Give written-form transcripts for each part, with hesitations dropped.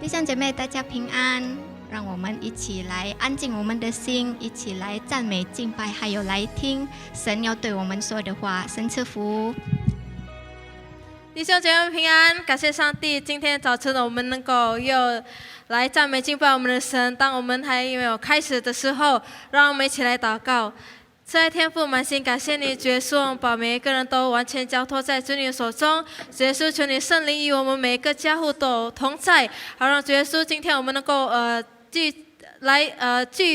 弟兄姐妹，大家平安。让我们一起来安静我们的心，一起来赞美敬拜，还有来听神要对我们说的话。神赐福。弟兄姐妹平安，感谢上帝，今天早晨我们能够又来赞美敬拜我们的神。当我们还没有开始的时候，让我们一起来祷告。慈爱天父，满心感谢你，主耶稣，把每一个人都完全交托在主你的手中。主耶稣，求你圣灵与我们每一个家户都同在，好让主耶稣今天我们能够聚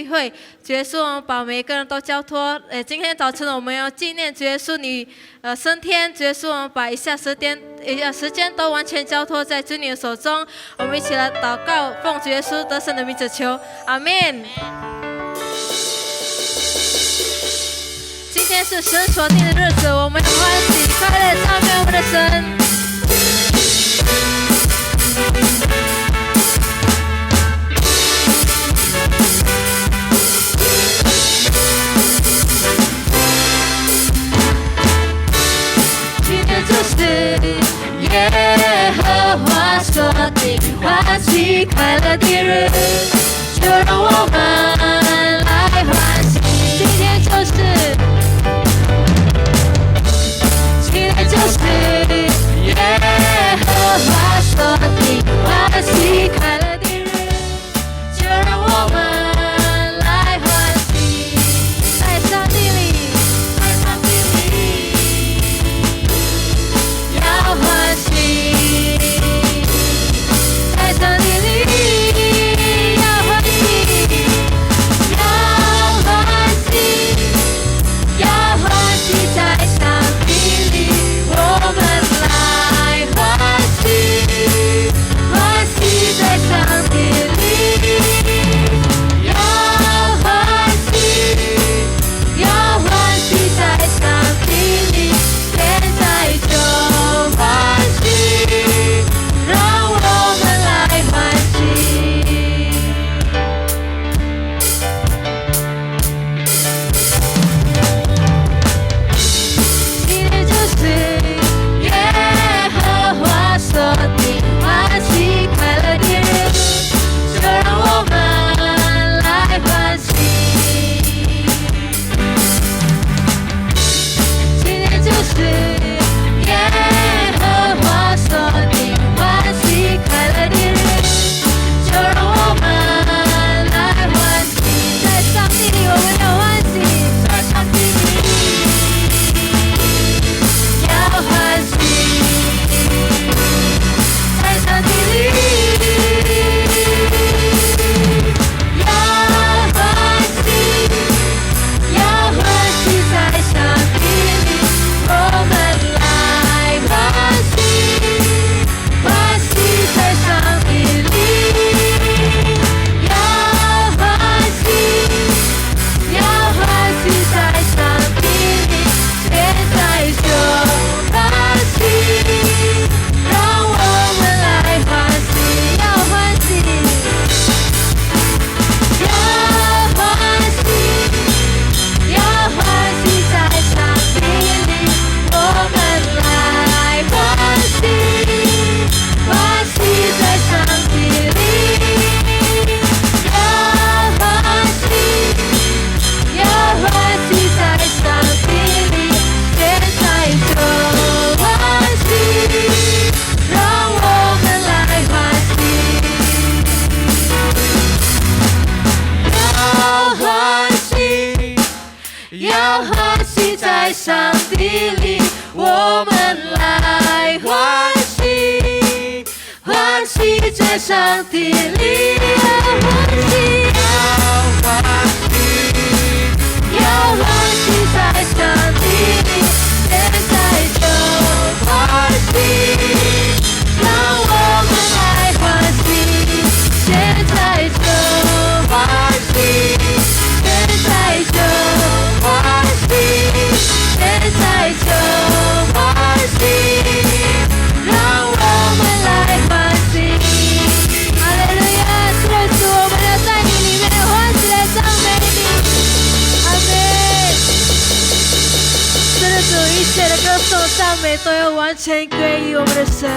会，主耶稣把每一个人都交托。今天早晨我们要纪念主耶稣你升天，主耶稣我们把以下时间都完全交托在主你的手中。我们一起来祷告，奉主耶稣得胜的名字求，阿们。今天是神所定的日子，我们欢喜快乐赞美我们的神。今天就是耶和华所定欢喜快乐的日子，就让我们来欢喜。今天就是耶和华所定欢喜快乐的日子，就让我们来欢喜，在上帝里，要欢喜，在上帝里要欢喜，要欢喜，在上帝里。我们来欢喜，欢喜在上帝里，要欢喜，要欢喜在上帝里，现在就欢喜，让我们来欢喜。今天就是所定欢喜快乐的日子，就让我们来欢喜。今天就是耶和华所定欢喜快乐的日子，就让我们来欢喜，在上帝里我们要欢喜，在上帝里要欢喜。在上帝里，要欢喜，要欢喜，在上帝里，我们来欢喜，欢喜在上帝里，要欢喜，要欢喜在上帝里，现在就欢喜，让我们来欢喜，要欢喜，要欢喜，要欢喜在上帝里，我们来欢喜，欢喜在上帝里，要欢喜，要欢喜在上帝里，现在就欢喜，让我们来欢喜，要欢喜，要欢喜在上帝里，我们来欢喜，欢喜在上帝里，要欢喜在上帝里，现在就欢喜，让我们来欢喜，现在就欢喜，现在就欢喜，现在就欢喜，让我们来欢喜。哈利路亚，主，我们要在你里面欢喜来赞美你，阿们。是的，主，一切的歌颂赞美都要完全归于我们的神。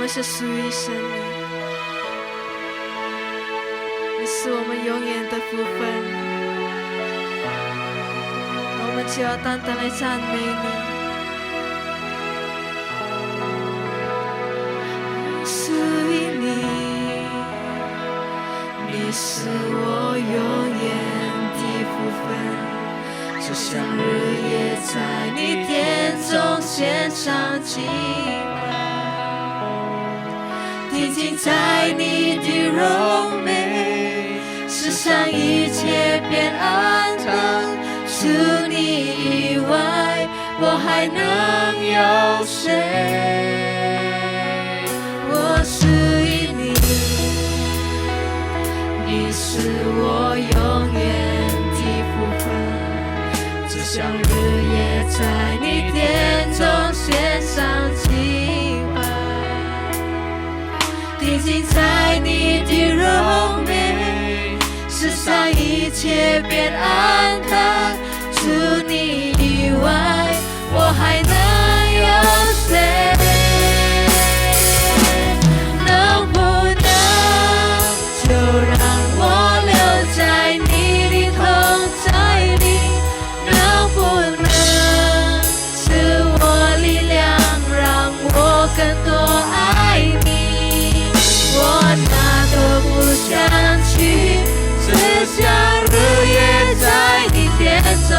们是属于神的，你是我们永远的福分，我们就要单单来赞美你。属于你，你是我永远的福分，就像日夜在你殿中献上敬拜，定睛在你的荣美，世上一切变暗淡，除你以外，我还能有谁？我属于你，你是我永远的福分，就像日夜在你殿中献上敬拜，定睛在你的荣美，世上一切变暗淡，除你以外，我还能有谁？能不能就让我留在你的同在里？能不能赐我力量，让我更多爱你？我哪都不想去，只想日夜在你殿中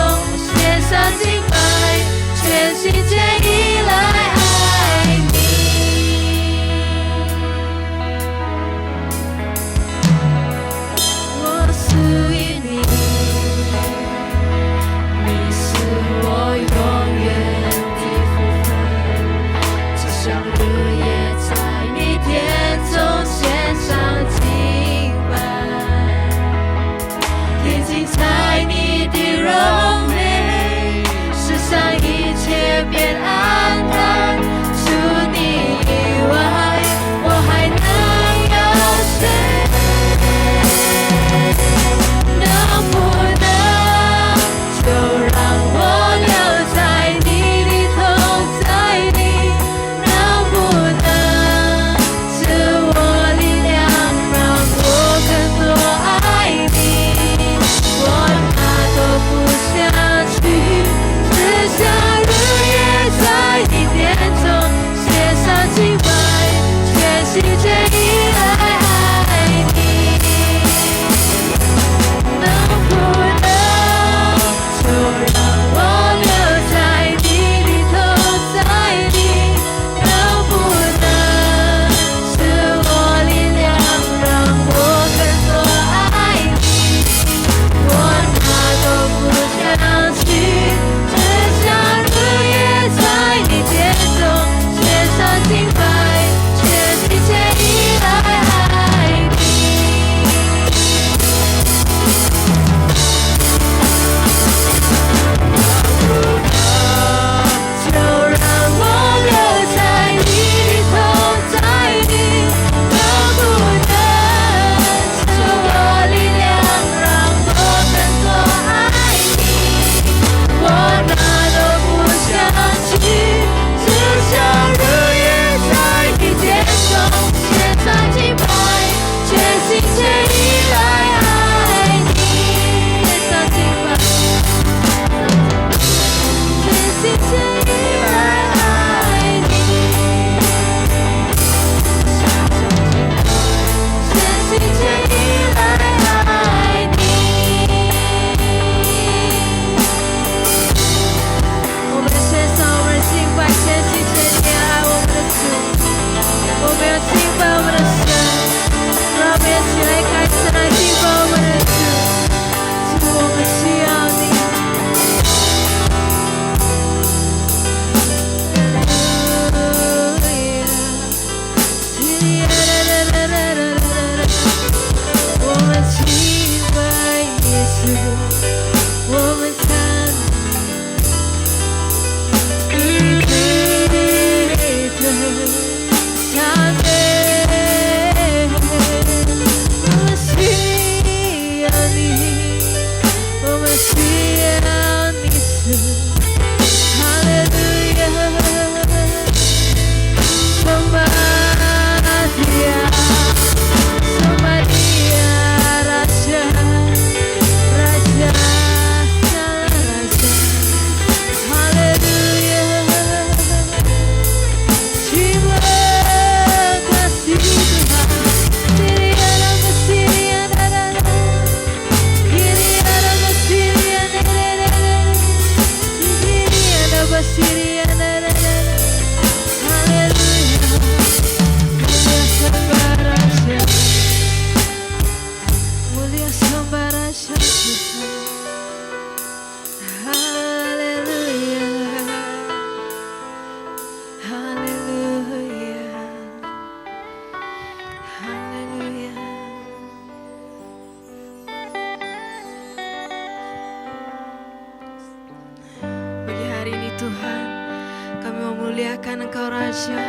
muliakan Engkau Raja.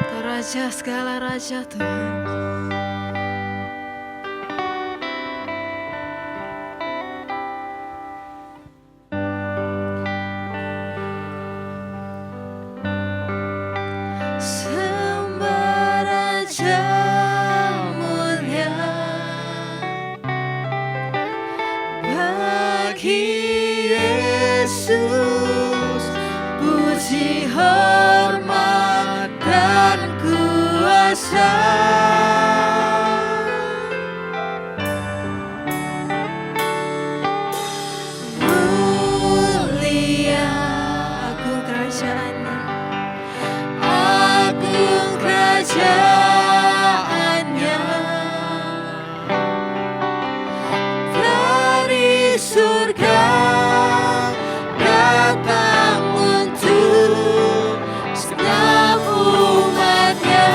Engkau Raja segala Raja Tuhan. Sembah Raja mulia bagi Yesus, puji hormat dan kuasa. Mulia agung kerajaannya, agung kerajaannya, dari surga datang untuk setiap umatnya.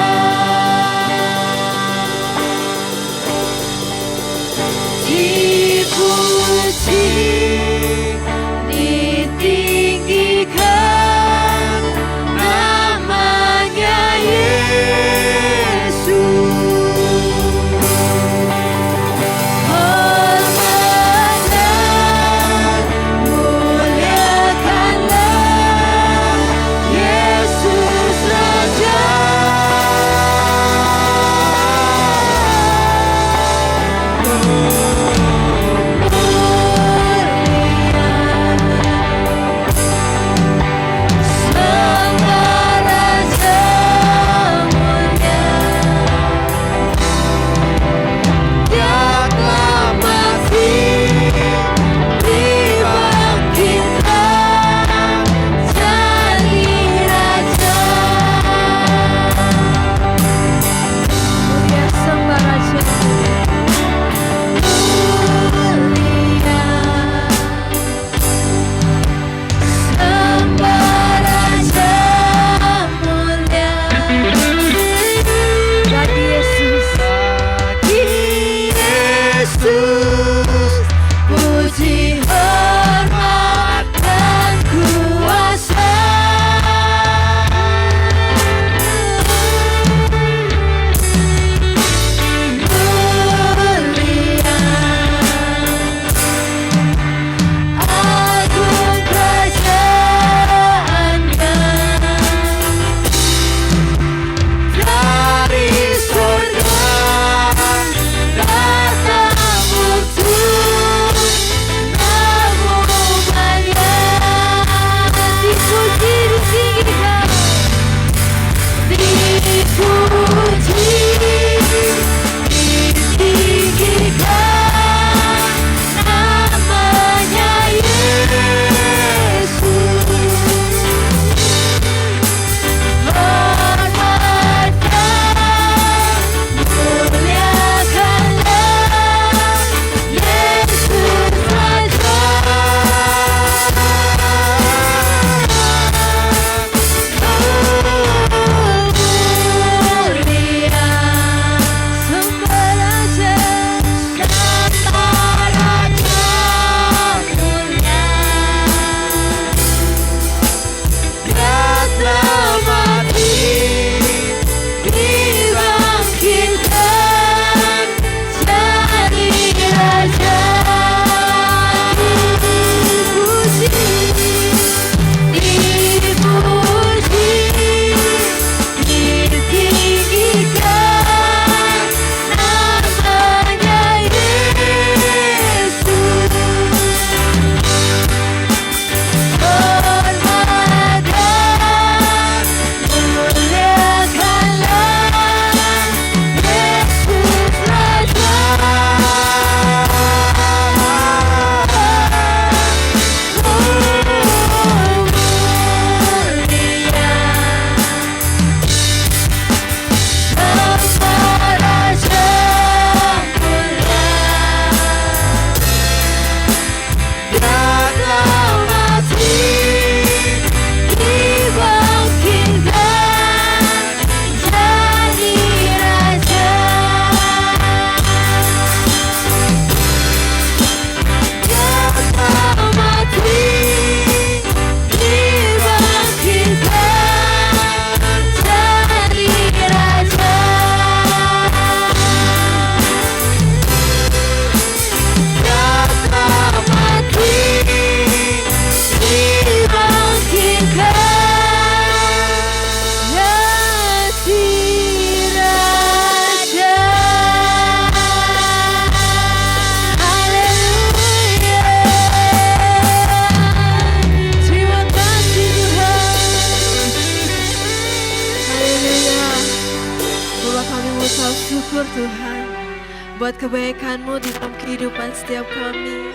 buat kebaikan-Mu di dalam kehidupan setiap kami.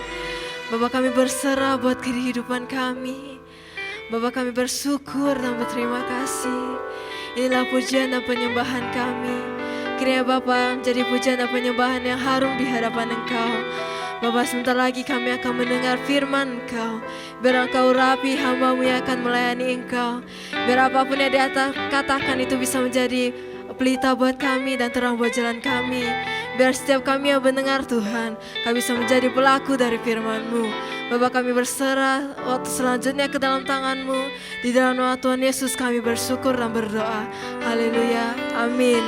Bapa, kami berserah buat kehidupan kami. Bapa, kami bersyukur dan berterima kasih. Inilah pujian dan penyembahan kami. Kiranya Bapa menjadi pujian dan penyembahan yang harum di hadapan Engkau. Bapa, sebentar lagi kami akan mendengar firman Engkau. Biar Engkau rapi hamba-Mu yang akan melayani Engkau. Biar apapun yang dikatakan itu bisa menjadi pelita buat kami dan terang buat jalan kami. Biar setiap kami yang mendengar Tuhan, kami bisa menjadi pelaku dari firman-Mu. Bapa, kami berserah waktu selanjutnya ke dalam tangan-Mu. Di dalam nama Tuhan Yesus kami bersyukur dan berdoa. Haleluya, amin.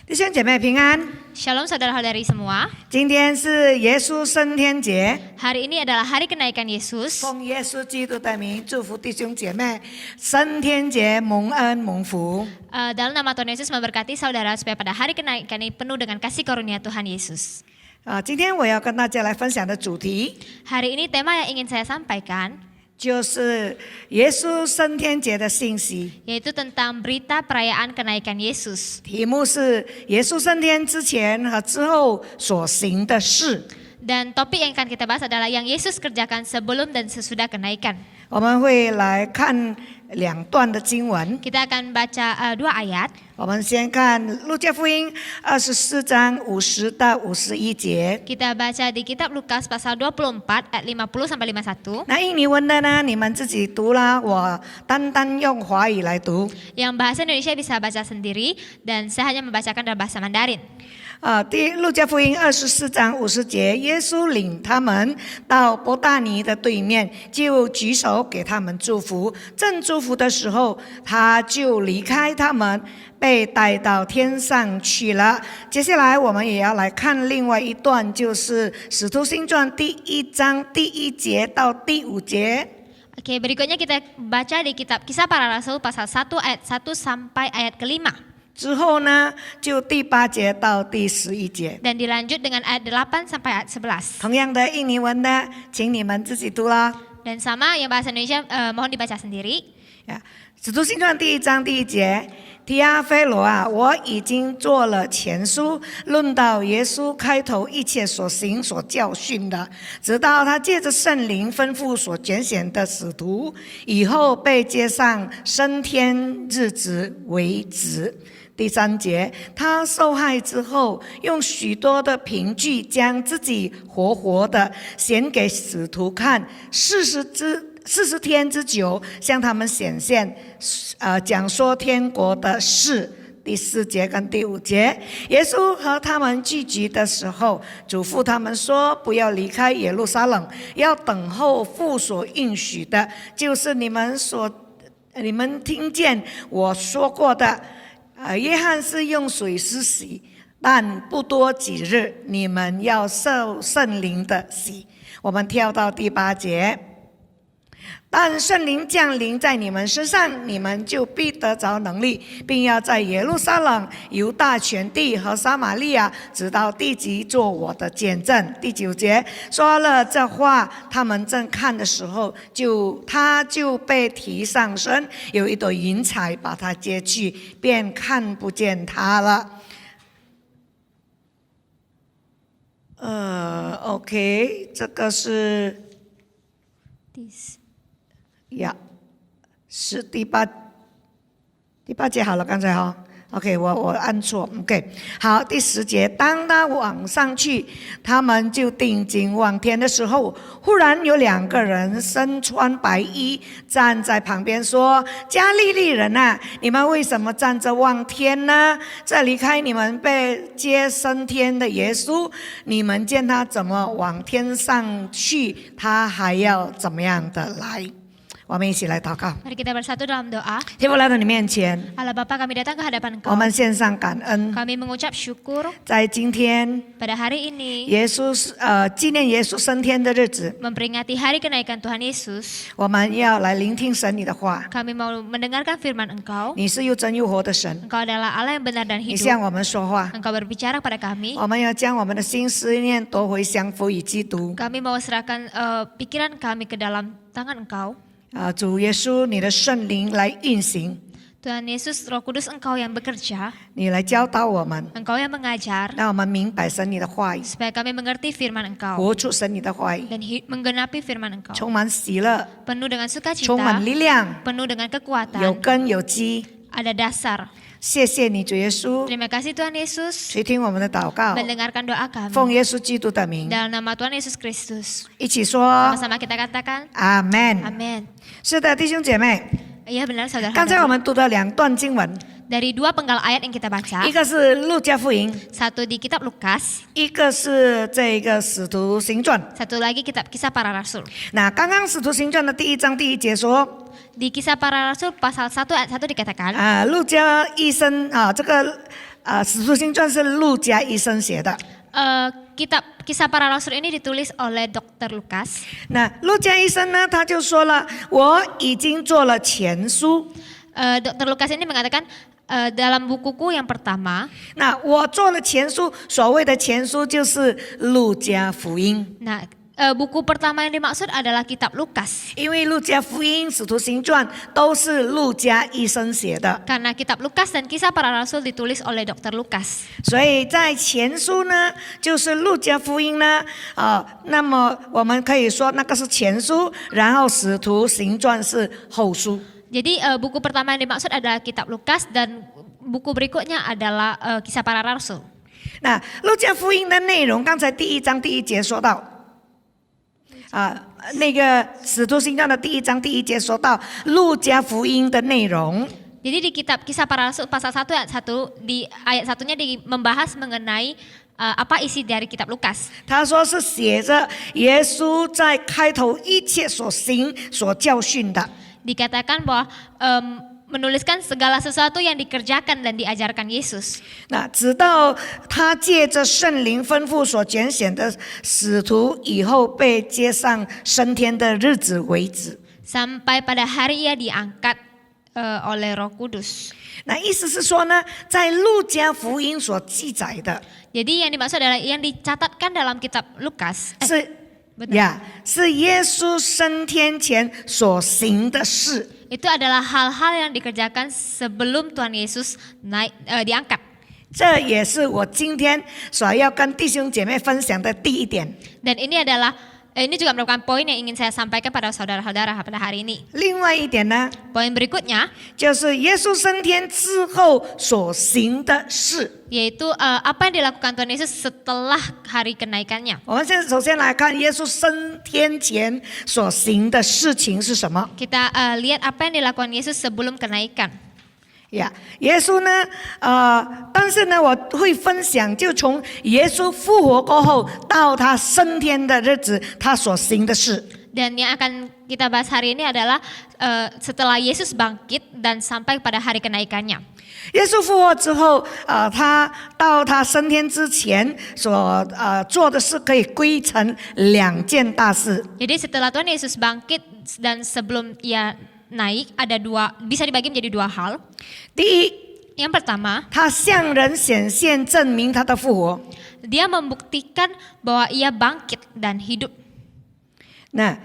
弟兄姐妹平安， Shalom saudara-saudari semua. 今天是耶稣升天节， Hari ini adalah hari kenaikan Yesus. 奉耶稣基督的名祝福弟兄姐妹升天节蒙恩蒙福。 Dalam nama Tuhan Yesus memberkati saudara supaya pada hari kenaikan ini penuh dengan kasih karunia Tuhan Yesus. 今天我要跟大家来分享的主题 Hari ini tema yang ingin saya sampaikan 就是耶稣升天节的信息， yaitu tentang berita perayaan kenaikan Yesus. 题目是耶稣升天之前和之后所行的事。 Dan topik yang akan kita bahas adalah yang Yesus kerjakan sebelum dan sesudah kenaikan. 我们会来看两段的经文， Kita akan baca 2 ayat. 我们先看路加福音24章50到51节。 Kita baca di kitab Lukas pasal 24 ayat 50 sampai 51. 那印尼文的呢，你们自己读啦，我单单用华语来读。 Yang bahasa Indonesia bisa baca sendiri dan saya hanya membacakan dalam bahasa Mandarin. 路加福音24章50节，耶稣领他们到伯大尼的对面，就举手给他们祝福。正祝福的时候，他就离开他们，被带到天上去了。接下来我们也要来看另外一段，就是《使徒行传》第1章第1节到第5节。 Oke, berikutnya kita baca di kitab Kisah Para Rasul pasal 1 ayat 1 sampai ayat ke-5. 之后呢，就第8节到第11节。 Dan dilanjut dengan ayat 8 sampai ayat 11. 同样的印尼文的，请你们自己读啦。 Dan sama yang bahasa Indonesia mohon dibaca sendiri. 使徒行传第1章第1节，提阿非罗啊，我已经做了前书，论到耶稣开头一切所行所教训的，直到他借着圣灵吩咐所拣选的使徒，以后被接上升天日子为止。第3节，他受害之后，用许多的凭据将自己活活的显给使徒看，40天之久，向他们显现，讲说天国的事。第4节跟第5节，耶稣和他们聚集的时候，嘱咐他们说：不要离开耶路撒冷，要等候父所应许的，就是你们听见我说过的。约翰是用水施洗，但不多几日，你们要受圣灵的洗。我们跳到第8节。 但圣灵降临在你们身上，你们就必得着能力，并要在耶路撒冷、犹大全地和撒玛利亚，直到地极做我的见证。第9节说了这话，他们正看的时候，他就被提上身，有一朵云彩把他接去，便看不见他了。OK， 这个是是第8节好了，刚才哈 ，OK， 我按错 ，OK， 好，第10节，当他往上去，他们就定睛望天的时候，忽然有2个人身穿白衣站在旁边说：“加利利人啊，你们为什么站着望天呢？这离开你们被接升天的耶稣，你们见他怎么往天上去，他还要怎么样的来？” 我们一起来祷告。 Mari kita bersatu dalam doa. 天父来到你面前， Allah Bapa, kami datang ke hadapan 我 Engkau. 们献上感恩。 Kami mengucap syukur 在今天 pada hari ini 耶稣纪念耶稣升天的日子， memperingati hari kenaikan Tuhan Yesus. 我们要来聆听神你的话。 Kami mau mendengarkan firman Engkau. 你是又真又活的神， Engkau adalah Allah yang benar dan 你 hidup. 向我们说话， Engkau berbicara kepada kami. 我们要将我们的心思念夺回，降服于基督。 Kami mau serahkan pikiran kami ke dalam tangan Engkau. 主耶稣，你的圣灵来运行， Tuhan Yesus, Roh Kudus, Engkau yang bekerja, 你来教导我们， Engkau yang mengajar, 让我们明白神你的话语， supaya kami mengerti firman Engkau 活出神你的话语， dan menggenapi firman Engkau. 充满喜乐， Penuh dengan 充 sukacita, 满力量， penuh dengan 有 kekuatan, 根有基。 ada dasar. 谢谢你，主耶稣， Terima kasih Tuhan Yesus 垂听我们的祷告， mendengarkan doa 奉 kami. 耶稣基督的名， Dalam nama Tuhan Yesus Kristus. 一起说 Sama-sama kita katakan, 阿门。 Amin. 是的，弟兄姐妹， Iya benar 刚才我 saudara. 们读了2段经文， Dari 2 penggal ayat yang kita baca, 一个是路加福音， satu di kitab Lukas, 一个是这个使徒行传。 satu lagi kitab Kisah Para Rasul. 那刚刚使徒行传的第1章第1节说， Di Kisah Para Rasul pasal 1 ayat 1 dikatakan, 路加医生啊，这个使徒行传是路加医生写的。 kitab Kisah Para Rasul ini ditulis oleh Dr. Lukas. 那路加医生呢，他就说了，我已经做了前书。 Dr. Lukas ini mengatakan dalam bukuku yang pertama, 那我做了前书，所谓的前书就是路加福音。 nah buku pertama yang dimaksud adalah kitab Lukas. 因为路加福音、使徒行传都是路加医生写的， Karena kitab Lukas dan Kisah Para Rasul ditulis oleh Dr. Lukas. 所以在前书呢，就是路加福音呢，那么我们可以说那个是前书，然后使徒行传是后书。 Jadi buku pertama yang dimaksud adalah kitab Lukas dan buku berikutnya adalah Kisah Para Rasul. 那路加福音的内容，刚才第1章第1节说到。那个使徒行传的第1章第1节说到路加福音的内容。 Jadi di kitab Kisah Para Rasul pasal 1 ayat 1 di ayat 1-nya membahas mengenai apa isi dari kitab Lukas. 他说是写着耶稣在开头一切所行所教训的。 Dikatakan bahwa menuliskan segala sesuatu yang dikerjakan dan diajarkan Yesus. 那直到他借着圣灵吩咐所拣选的使徒以后被接上升天的日子为止。 Sampai pada hari ia diangkat oleh Roh Kudus. 那意思是说呢，在路加福音所记载的 Jadi yang dimaksud adalah yang dicatatkan dalam kitab Lukas. 是 betul. 呀，是耶稣升天前所行的事。 Itu adalah hal-hal yang dikerjakan sebelum Tuhan Yesus diangkat. 这也是我今天所要跟弟兄姐妹分享的第1点。 Dan ini adalah ini juga merupakan poin yang ingin saya sampaikan pada saudara-saudara pada hari ini. 另外一点呢， Poin berikutnya 就是耶稣升天之后所行的事。 yaitu apa yang dilakukan Tuhan Yesus setelah hari kenaikannya. 我们现在首先来看耶稣升天前所行的事情是什么 Kita lihat apa yang dilakukan Yesus sebelum kenaikan. 呀？耶稣呢，但是呢，我会分享就从耶稣复活过后到他升天的日子，他所行的事。 Dan yang akan kita bahas hari ini adalah setelah Yesus bangkit dan sampai pada hari kenaikannya. 耶稣复活之后，他到他升天之前所做的事可以归成2件大事。 Jadi setelah Tuhan Yesus bangkit dan sebelum ia naik ada bisa dibagi menjadi 2 hal. 第一， Yang pertama, 他向人显现证明他的复活。 dia membuktikan bahwa ia bangkit dan hidup. 那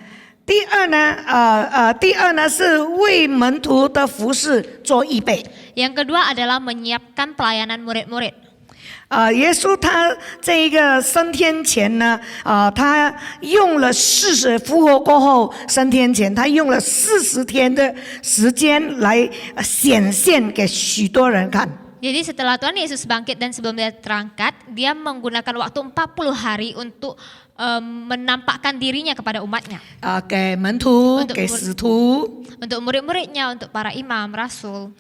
第二呢是为门徒的服事做预备。 Yang kedua adalah menyiapkan pelayanan murid-murid. 耶稣他这个升天前呢，他用了复活过后升天前，他用了40天的时间来显现给许多人看。 Jadi setelah Tuhan Yesus bangkit dan sebelum dia terangkat, dia menggunakan waktu 40 hari untuk menampakkan dirinya kepada umatnya. 给门徒，给使徒， Untuk murid-muridnya, untuk para imam, rasul,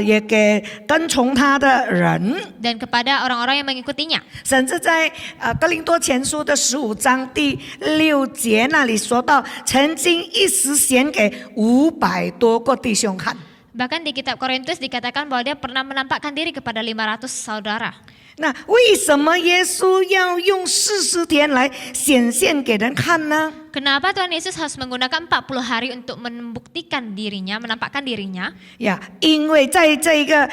也给跟从他的人。 dan kepada orang-orang yang mengikutinya. 甚至在哥林多前书的15章第6节那里说到，曾经一时显给500多个弟兄看。 Bahkan di kitab Korintus dikatakan bahwa dia pernah menampakkan diri kepada 500 saudara. 那为什么耶稣要用40天来显现给人看呢？ Kenapa Tuhan Yesus harus menggunakan 40 hari untuk membuktikan dirinya, menampakkan dirinya? 呀，因为在这一个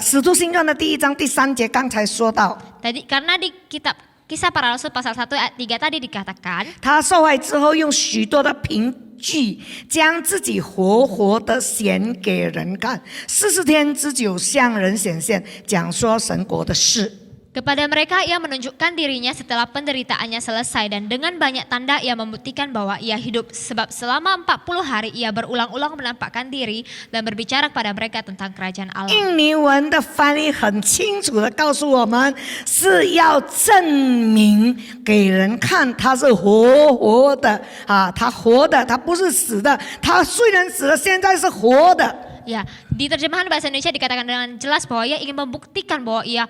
使徒行传的第1章第3节刚才说到， Karena di kitab Kisah Para Rasul pasal 1 ayat 3 tadi dikatakan, 他受害之后用许多的据，将自己活活的显给人看。40天之久向人显现，讲说神国的事。 Kepada mereka ia menunjukkan dirinya setelah penderitaannya selesai dan dengan banyak tanda ia membuktikan bahwa ia hidup sebab selama 40 hari ia berulang-ulang menampakkan diri dan berbicara kepada mereka tentang kerajaan Allah. 印尼文的翻译很清楚的告诉我们，是要证明给人看他是活活的啊，他活的，他不是死的，他虽然死了，现在是活的。 Ya, di terjemahan bahasa Indonesia dikatakan dengan jelas bahwa ia ingin membuktikan bahwa ia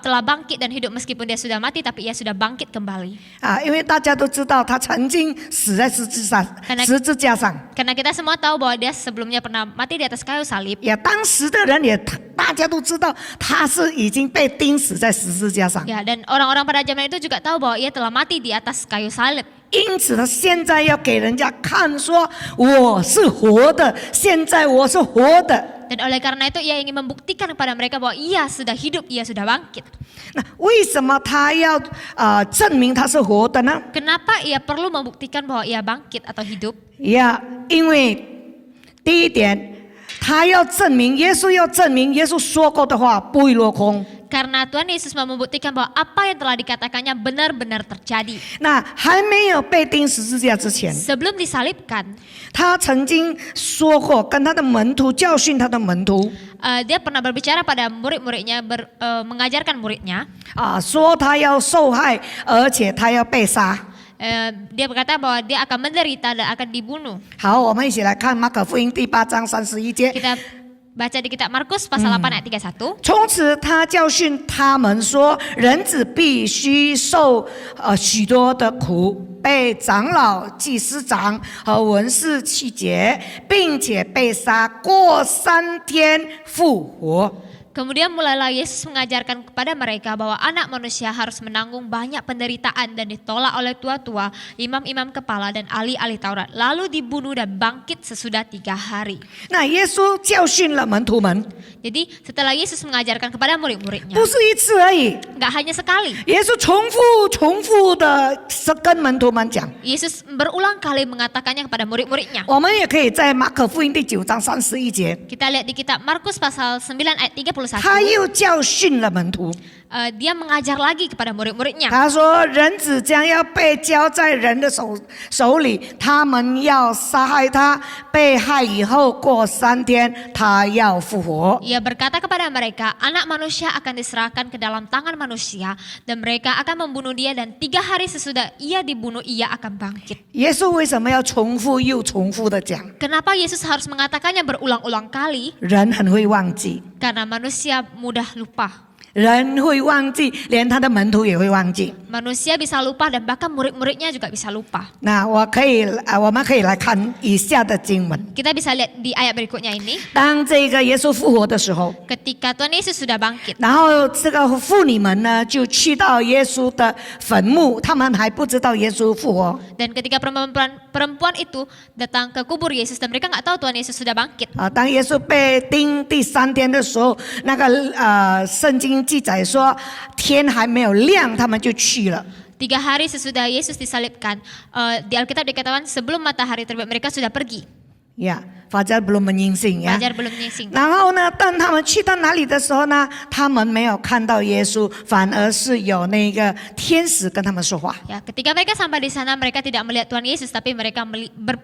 telah bangkit dan hidup meskipun dia sudah mati, tapi ia sudah bangkit kembali. 啊，因为大家都知道他曾经死在十字架上。 Karena kita semua tahu bahwa dia sebelumnya pernah mati di atas kayu salib. 也当时的人也大家都知道他是已经被钉死在十字架上。 Ya, dan orang-orang pada zaman itu juga tahu bahwa ia telah mati di atas kayu salib. 因此他现在要给人家看说我是活的，现在我是活的。 Dan oleh karena itu ia ingin membuktikan kepada mereka bahwa ia sudah hidup, ia sudah bangkit. 那为什么他要证明他是活的呢？ Kenapa ia perlu membuktikan bahwa ia bangkit atau hidup? 呀，因为第一点，他要证明耶稣要证明耶稣说过的话不会落空。 Karena Tuhan Yesus mau membuktikan bahwa apa yang telah dikatakannya benar-benar terjadi. 那还没有被钉十字架之前， Sebelum disalibkan, 他曾经说过，跟他的门徒教训他的门徒 dia pernah berbicara pada murid-muridnya, mengajarkan muridnya. 说他要受害，而且他要被杀。 Dia berkata bahwa dia akan menderita dan akan dibunuh. 好，我们一起来看马可福音第8章31节。 Kita baca di kitab Markus pasal 8 ayat 31. 从此他教训他们说，人子必须受许多的苦，被长老、祭司长和文士弃绝，并且被杀，过3天复活。 Kemudian mulailah Yesus mengajarkan kepada mereka bahwa anak manusia harus menanggung banyak penderitaan dan ditolak oleh tua-tua, imam-imam kepala dan ahli-ahli Taurat. Lalu dibunuh dan bangkit sesudah 3 hari. 那耶稣教训了门徒们， Jadi setelah Yesus mengajarkan kepada murid-muridnya, 不是一次而已， nggak hanya sekali. 耶稣重复的跟门徒们讲。 Yesus berulang kali mengatakannya kepada murid-muridnya. 我们也可以在马可福音第9章31节， Kita lihat di kitab Markus pasal 9 ayat 31. 他又教训了门徒。 Dia mengajar lagi kepada murid-muridnya. 他说：“人子将要被交在人的手里，他们要杀害他，被害以后过3天，他要复活。” Ia berkata kepada mereka, anak manusia akan diserahkan ke dalam tangan manusia dan mereka akan membunuh dia dan 3 hari sesudah ia dibunuh ia akan bangkit. 耶稣为什么要重复又重复的讲？ Kenapa Yesus harus mengatakannya berulang-ulang kali? 人很会忘记， Karena manusia mudah lupa. 人会忘记，连他的门徒也会忘记。 Manusia bisa lupa dan bahkan murid-muridnya juga bisa lupa. 那我们可以来看以下的经文。 Kita bisa lihat di ayat berikutnya ini. 当这个耶稣复活的时候， Ketika Tuhan Yesus sudah bangkit. 然后这个妇女们呢，就去到耶稣的坟墓，他们还不知道耶稣复活。 Dan ketika perempuan itu datang ke kubur Yesus dan mereka nggak tahu Tuhan Yesus sudah bangkit. 当耶稣被钉第3天的时候，那个圣经记载说天还没有亮，他们就去了。 3 hari sesudah Yesus disalibkan, di Alkitab dikatakan sebelum matahari terbit mereka sudah pergi. Ya, Fajar belum menyingsing ya。 Fajar belum menyingsing. 然后呢，当他们去到哪里的时候呢，他们没有看到耶稣，反而是有那个天使跟他们说话。 Ya, ketika mereka sampai di sana mereka tidak melihat Tuhan Yesus tapi mereka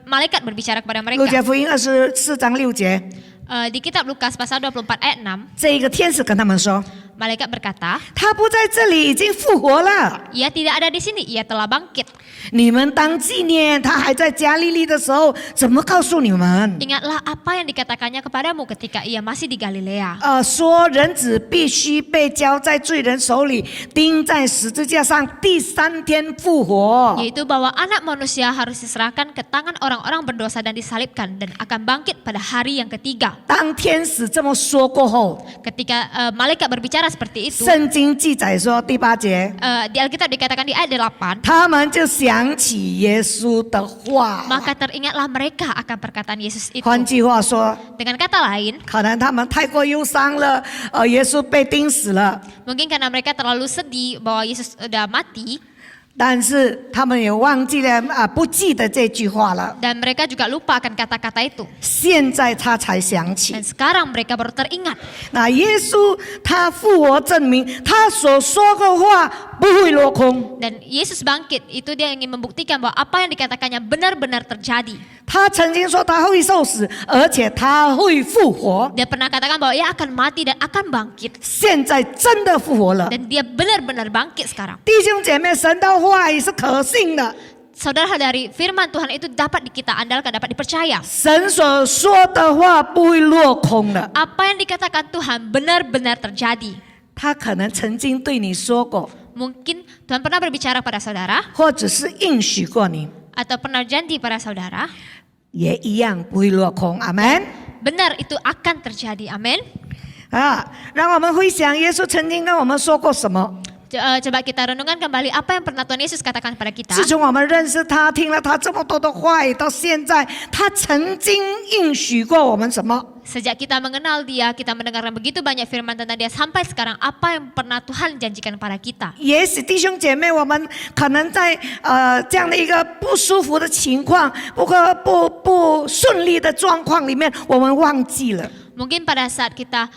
malaikat berbicara kepada 路 mereka. 加福音24章6节， Di kitab Lukas pasal 24 ayat 6, 这个天使跟他们说， malaikat berkata, 他不在这里，已经复活了。 ia tidak ada di sini, ia telah bangkit. 你们当纪念他还在加利利的时候，怎么告诉你们？ Ingatlah apa yang dikatakannya kepadamu ketika ia masih di Galilea. 说人子必须被交在罪人手里，钉在十字架上，第3天复活。 Yaitu bahwa anak manusia harus diserahkan ke tangan orang-orang berdosa dan disalibkan dan akan bangkit pada hari yang ketiga. 当天使这么说过后， Ketika malaikat berbicara seperti itu, 圣经记载说第8节， di Alkitab dikatakan di ayat 8, 他们就想起耶稣的话。 maka teringatlah mereka akan perkataan Yesus itu. 换句话说， Dengan kata lain, 可能他们太过忧伤了，耶稣被钉死了， mungkin karena mereka terlalu sedih bahwa Yesus sudah mati, 但是他们也忘记了不记得这句话了。 Dan mereka juga lupa akan kata-kata itu. 现在他才想起 Dan，sekarang mereka baru teringat. 那耶稣他复活证明他所说的话不会落空。 Dan Yesus bangkit, itu dia ingin membuktikan bahwa apa yang dikatakannya benar-benar terjadi. 他曾经说他会受死，而且他会复活。 Dia pernah katakan bahwa ia akan mati dan akan bangkit. 现在真的复活了。 Dan dia benar-benar bangkit sekarang. 弟兄姐妹，神的话语是可信的， Saudara-saudari, firman Tuhan itu dapat kita andalkan, dapat dipercaya. 神所说的话不会落空的。 Apa yang dikatakan Tuhan benar-benar terjadi. 他可能曾经对你说过， Mungkin Tuhan pernah berbicara pada saudara 或者是应许过你， atau pernah janji pada saudara. 也一样不会落空。阿门。 Benar itu akan terjadi. Amin. 让我们回想耶稣曾经跟我们说过什么。 Coba kita renungkan kembali apa yang pernah Tuhan Yesus katakan pada kita. 自从我们认识他，听了他这么多的话语，到现在，他曾经应许过我们什么？ Sejak kita mengenal dia, kita mendengarkan begitu banyak firman tentang dia sampai sekarang, apa yang pernah Tuhan janjikan pada kita. 也许弟兄姐妹，我们可能在这样的一个不舒服的情况、不顺利的状况里面，我们忘记了。 Mungkin pada saat kita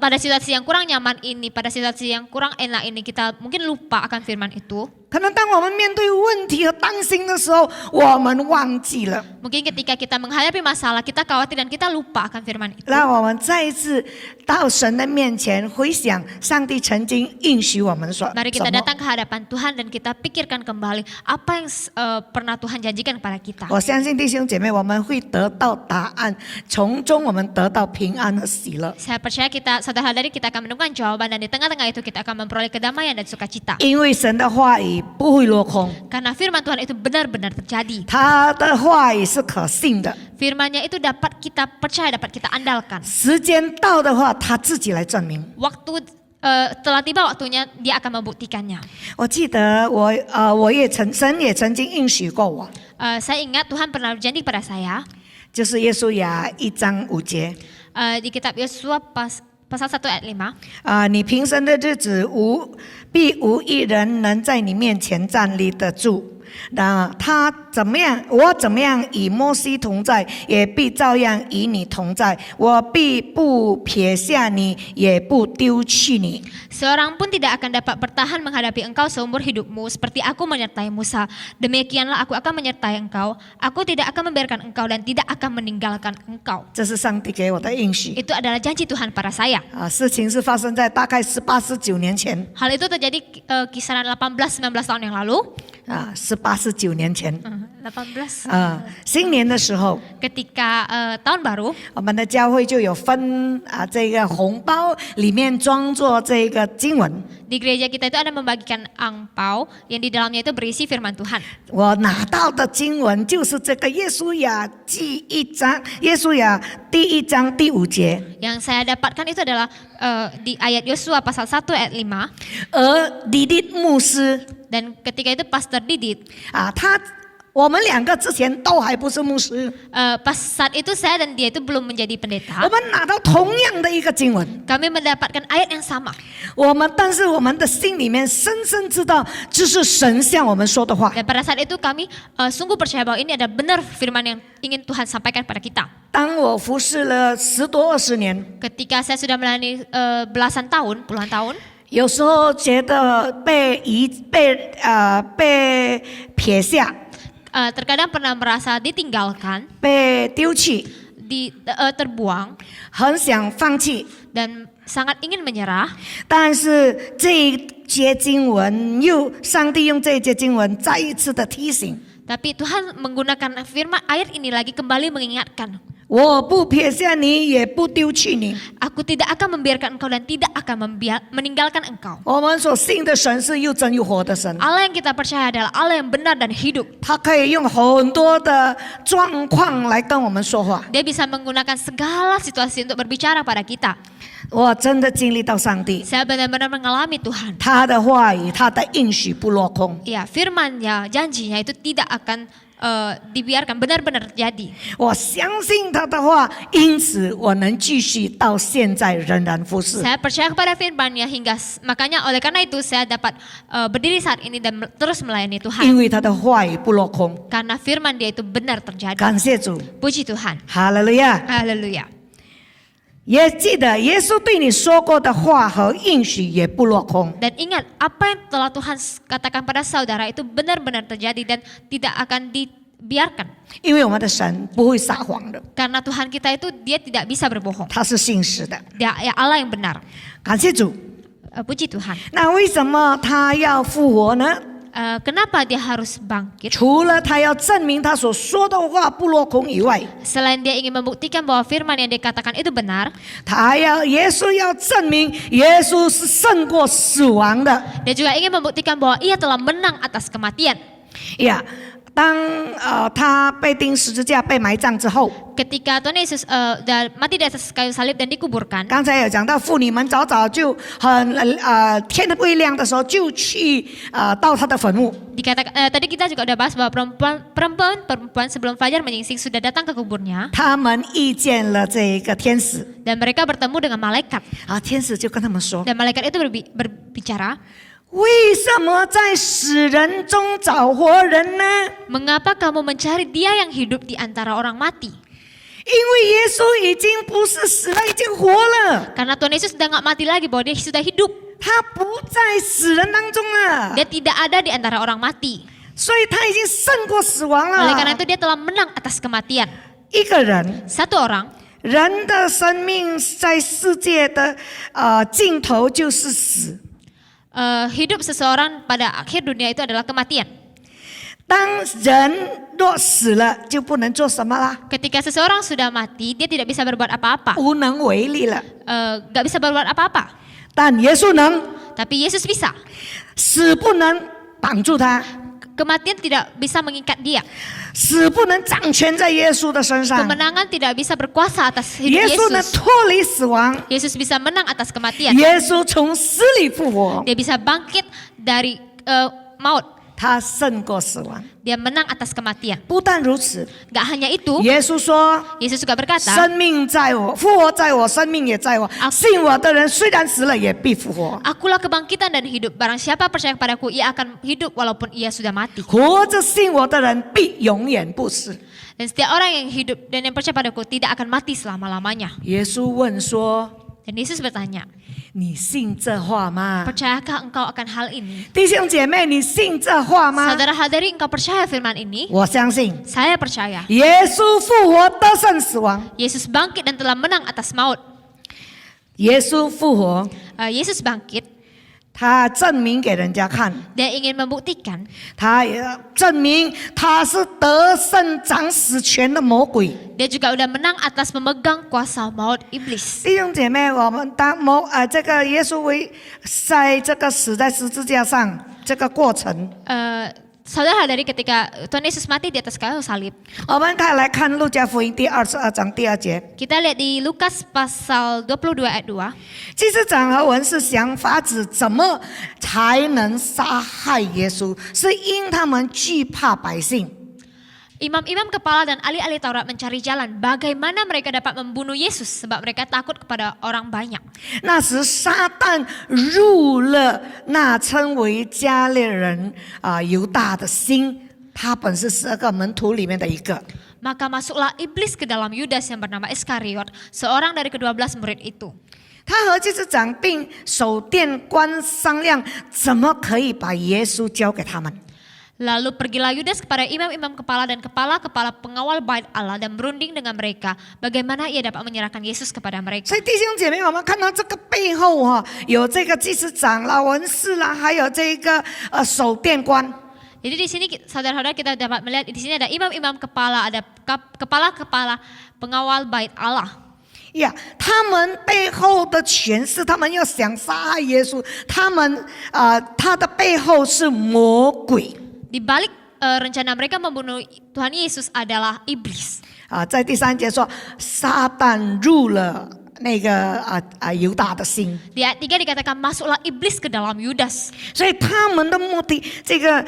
pada situasi yang kurang nyaman ini, pada situasi yang kurang enak ini, kita mungkin lupa akan firman itu. 可能当我们面对问题和担心的时候，我们忘记了。 Mungkin ketika kita menghadapi masalah, kita khawatir dan kita lupa akan firman itu. 让我们再一次到神的面前回想上帝曾经应许我们说 Mari 什 kita 么。 datang ke hadapan Tuhan dan kita pikirkan kembali apa yang pernah Tuhan janjikan pada kita. 我相信弟兄姐妹，我们会得到答案，从中我们得到平安和喜乐。 Saya percaya kita, saudara-saudari, kita akan menemukan jawaban dan di tengah-tengah itu kita akan memperoleh kedamaian dan sukacita. 因为神的话语不会落空， Karena firman Tuhan itu benar-benar terjadi. 他的话语是可信的。 Firman-Nya itu dapat kita percaya, dapat kita andalkan. 时间到的话，他自己来证明。 Waktu telah tiba waktunya, dia akan membuktikannya. 我记得神也曾经应许过我， Saya ingat Tuhan pernah berjanji pada saya 就是耶稣雅1章5节。 di kitab Yosua pasal 1 ayat 5. 你平生的日子必无一人能在你面前站立得住。那他怎么样，我怎么样与摩西同在，也必照样与你同在。我必不撇下你，也不丢弃你。 Seorang pun tidak akan dapat bertahan menghadapi engkau seumur hidupmu seperti aku menyertai Musa. Demikianlah aku akan menyertai engkau. Aku tidak akan membiarkan engkau dan tidak akan meninggalkan engkau. 这是上帝给我的应许。 Itu adalah janji Tuhan pada saya. 事情是发生在大概18、19年前。 Hal itu terjadi kisaran 18-19 tahun yang lalu. 18、19年前。 18. 新年的时候， Ketika tahun baru, 我们的教会就有分这个红包，里面装作这个经文。 di gereja kita itu ada membagikan angpau yang di dalamnya itu berisi firman Tuhan. 我拿到的经文就是这个耶稣雅记1章，耶稣雅第1章第5节。 Yang saya dapatkan itu adalah di ayat Yosua pasal 1 ayat 5. 而李弟牧师 Dan ketika itu Pastor Didit, 我们两个之前都还不是牧师， pas saat itu saya dan dia itu belum menjadi 我 pendeta. 们拿到同样的一个经文， Kami mendapatkan ayat yang sama. 但是我们的心里面深深知道，这是神向我们说的话。 Dan pada saat itu kami sungguh percaya bahwa ini adalah benar firman yang ingin Tuhan sampaikan pada kita. 当我服侍了10多20年， Ketika saya sudah melayani belasan tahun, puluhan tahun, 有时候觉得被撇下， terkadang pernah merasa ditinggalkan, 被丢弃， terbuang, 很想放弃。 dan sangat ingin menyerah. 但是这一节经文，上帝用这一节经文再一次的提醒。 Tapi Tuhan menggunakan firman ayat ini lagi kembali mengingatkan. 我不撇下你，也不丢弃你。 Aku tidak akan membiarkan engkau dan tidak akan meninggalkan engkau. 我们所信的神是又真又活的神， Allah yang kita percaya adalah Allah yang benar dan hidup. 他可以用很多的状况来跟我们说话。 Dia bisa menggunakan segala situasi untuk berbicara pada kita. 我真的经历到上帝， Saya benar-benar mengalami Tuhan. 他的话语，他的应许不落空。 Ya, firman-Nya, janjinya itu tidak akan dibiarkan, benar-benar terjadi. 我相信他的话，因此我能继续到现在仍然服侍。 Saya percaya kepada firman-Nya hingga makanya oleh karena itu saya dapat berdiri saat ini dan terus melayani 因 Tuhan. 为他的话语不落空。 Karena firman Dia itu benar terjadi. 感谢主， Puji Tuhan. 哈利路亚！ Haleluya. 也记得耶稣对你说过的话和应许也不落空。 Dan ingat apa yang telah Tuhan katakan pada saudara itu benar-benar terjadi dan tidak akan dibiarkan. 因为我们的神不会撒谎的， Karena Tuhan kita itu Dia tidak bisa berbohong. 他是信实的。 Dia Allah yang benar. 感谢主。 Puji Tuhan. 那为什么他要复活呢？ Kenapa Dia harus bangkit? 除了他要证明他所说的话不落空以外， Selain Dia ingin membuktikan bahwa firman yang dikatakan itu benar, 耶稣要证明耶稣是胜过死亡的。 Dia juga ingin membuktikan bahwa Ia telah menang atas kematian. 呀，当他被钉十字架、被埋葬之后， Ketika Tuhan Yesus mati di atas kayu salib dan dikuburkan, 刚才有讲到妇女们早早就天还未亮的时候就去到他的坟墓。 tadi kita juga udah bahas bahwa perempuan sebelum fajar menyingsing sudah datang ke kuburnya 他们遇见了这个天使 dan mereka bertemu dengan malaikat 天使就跟他们说 dan malaikat itu berbicara, 为什么在死人中找活人呢？ mengapa kamu mencari Dia yang hidup di antara orang mati? 因为耶稣已经不是死了，已经活了， Karena Tuhan Yesus sudah nggak mati lagi, bahwa Dia sudah hidup. 他不在死人当中了， Dia tidak ada di antara orang mati. 所以他已经胜过死亡 Oleh karena 了。 itu Dia telah menang atas kematian. 一个人， Satu orang, 人的生命在世界的尽头就是死。 hidup seseorang pada akhir dunia itu adalah kematian. 当人若死了，就不能做什么啦， Ketika seseorang sudah mati, dia tidak bisa berbuat apa-apa. 无能为力了。 Gak bisa berbuat apa-apa. 但耶稣能， Tapi Yesus bisa. 死不能绑住他， Kematian tidak bisa mengikat dia. 死不能掌权在耶稣的身上。 Kemenangan tidak bisa berkuasa atas hidup 耶稣能 Yesus. 脱离死亡， Yesus bisa menang atas kematian. 耶稣从死里复活， Dia bisa bangkit dari maut. 他胜过死亡。 Dia menang atas kematian. 不但如此， Gak hanya itu, 耶稣说 Yesus juga：“ berkata, 生命在我，复活在我，生命也在我。信我的人虽然死了，也必复活。 Akulah kebangkitan dan hidup. Barang siapa percaya kepadaku, ia akan hidup walaupun ia sudah mati. 活着信我的人必永远不死。” Dan setiap orang yang hidup dan yang percaya padaku tidak akan mati selama-lamanya. 耶稣问说 Dan Yesus bertanya, 你信这话吗？ percayakah engkau akan hal ini? 弟兄姐妹，你信这话吗？ Saudara-saudari, engkau percaya firman ini? 我相信， Saya percaya. 耶稣复活得胜死亡， Yesus bangkit dan telah menang atas maut. 耶稣复活， Yesus bangkit, 他证明给人家看， dia ingin membuktikan, 他也证明他是得胜掌死权的魔鬼。 dia juga udah menang atas memegang kuasa maut iblis. 弟兄姐妹，我们这个耶稣在这个死在十字架上这个过程， Saudara-saudari, ketika Tuhan Yesus mati di atas kayu salib, 我们可以来看路加福音第22章第2节。 kita lihat di Lukas pasal 22 ayat 2. 祭司长和文士想法子怎么才能杀害耶稣，是因他们惧怕百姓。 Imam-imam kepala dan ahli-ahli Taurat mencari jalan bagaimana mereka dapat membunuh Yesus sebab mereka takut kepada orang banyak. 那时撒旦入了那称为加略人犹大的心，他本是12个门徒里面的一个。 Maka masuklah iblis ke dalam Yudas yang bernama Iskariot, seorang dari ke-12 murid itu. 他和祭司长并守殿官商量，怎么可以把耶稣交给他们。 Lalu pergilah Yudas kepada imam-imam kepala dan kepala-kepala pengawal bait Allah dan berunding dengan mereka bagaimana ia dapat menyerahkan Yesus kepada mereka. 所以弟兄姐妹，我们看到这个背后有这个祭司长啦、文士啦，还有这个守殿官。 Jadi di sini saudara-saudara kita dapat melihat di sini ada imam-imam kepala, ada kepala-kepala pengawal bait Allah. 呀，他们背后的权势，他们要想杀害耶稣，他的背后是魔鬼。 Di balik rencana mereka membunuh Tuhan Yesus adalah iblis. 在第3节说，撒旦入了那个犹大的心。 Di ayat 3 dikatakan masuklah iblis ke dalam Yudas. 所以他们的目的，这个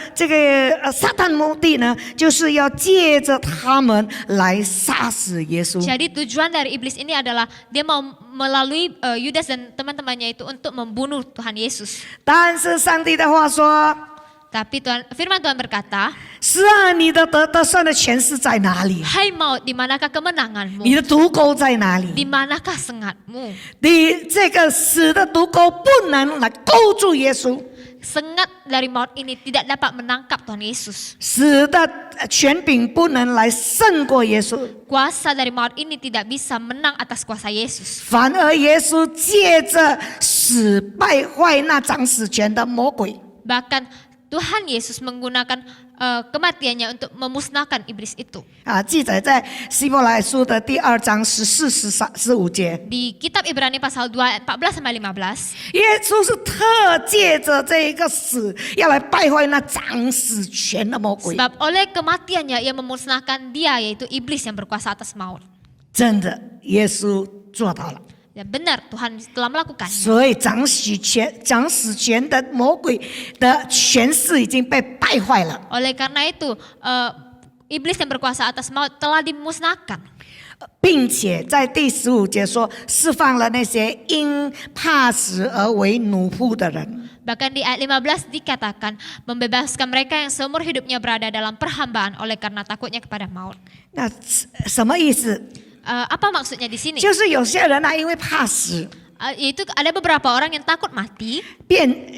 撒旦目的呢，就是要借着他们来杀死耶稣。 Jadi tujuan dari iblis ini adalah dia mau melalui Yudas dan teman-temannya itu untuk membunuh Tuhan Yesus. 但是上帝的话说 Tapi firman Tuhan berkata, 是啊，你的得胜的权势在哪里？ hai maut, di manakah kemenanganmu? 你的毒钩在哪里？ Di manakah sengatmu? 你这个死的毒钩不能来勾住耶稣， Sengat dari maut ini tidak dapat menangkap Tuhan Yesus. 死的权柄不能来胜过耶稣， Kuasa dari maut ini tidak bisa menang atas kuasa Yesus. 反而耶稣借着死败坏那掌死权的魔鬼。 Bahkan Tuhan Yesus menggunakan kematiannya untuk memusnahkan iblis itu. 记载在希伯来书的第2章14、15节。 Di kitab Ibrani pasal 2 ayat 14 sampai 15, 耶稣是特借着这个死，要来败坏那掌死权的魔鬼。 sebab oleh kematiannya ia memusnahkan dia, yaitu iblis yang berkuasa atas maut. 真的，耶稣做到了。 Ya benar, Tuhan telah melakukannya. 所以掌死权的魔鬼的权势已经被败坏了， Oleh karena itu, iblis yang berkuasa atas maut telah dimusnahkan. 并且在第15节说，释放了那些因怕死而为奴仆的人。 Bahkan di ayat 15 dikatakan membebaskan mereka yang seumur hidupnya berada dalam perhambaan oleh karena takutnya kepada maut. 那什么意思？ Apa maksudnya di sini? 就是有些人因为怕死， Yaitu ada beberapa orang yang takut mati,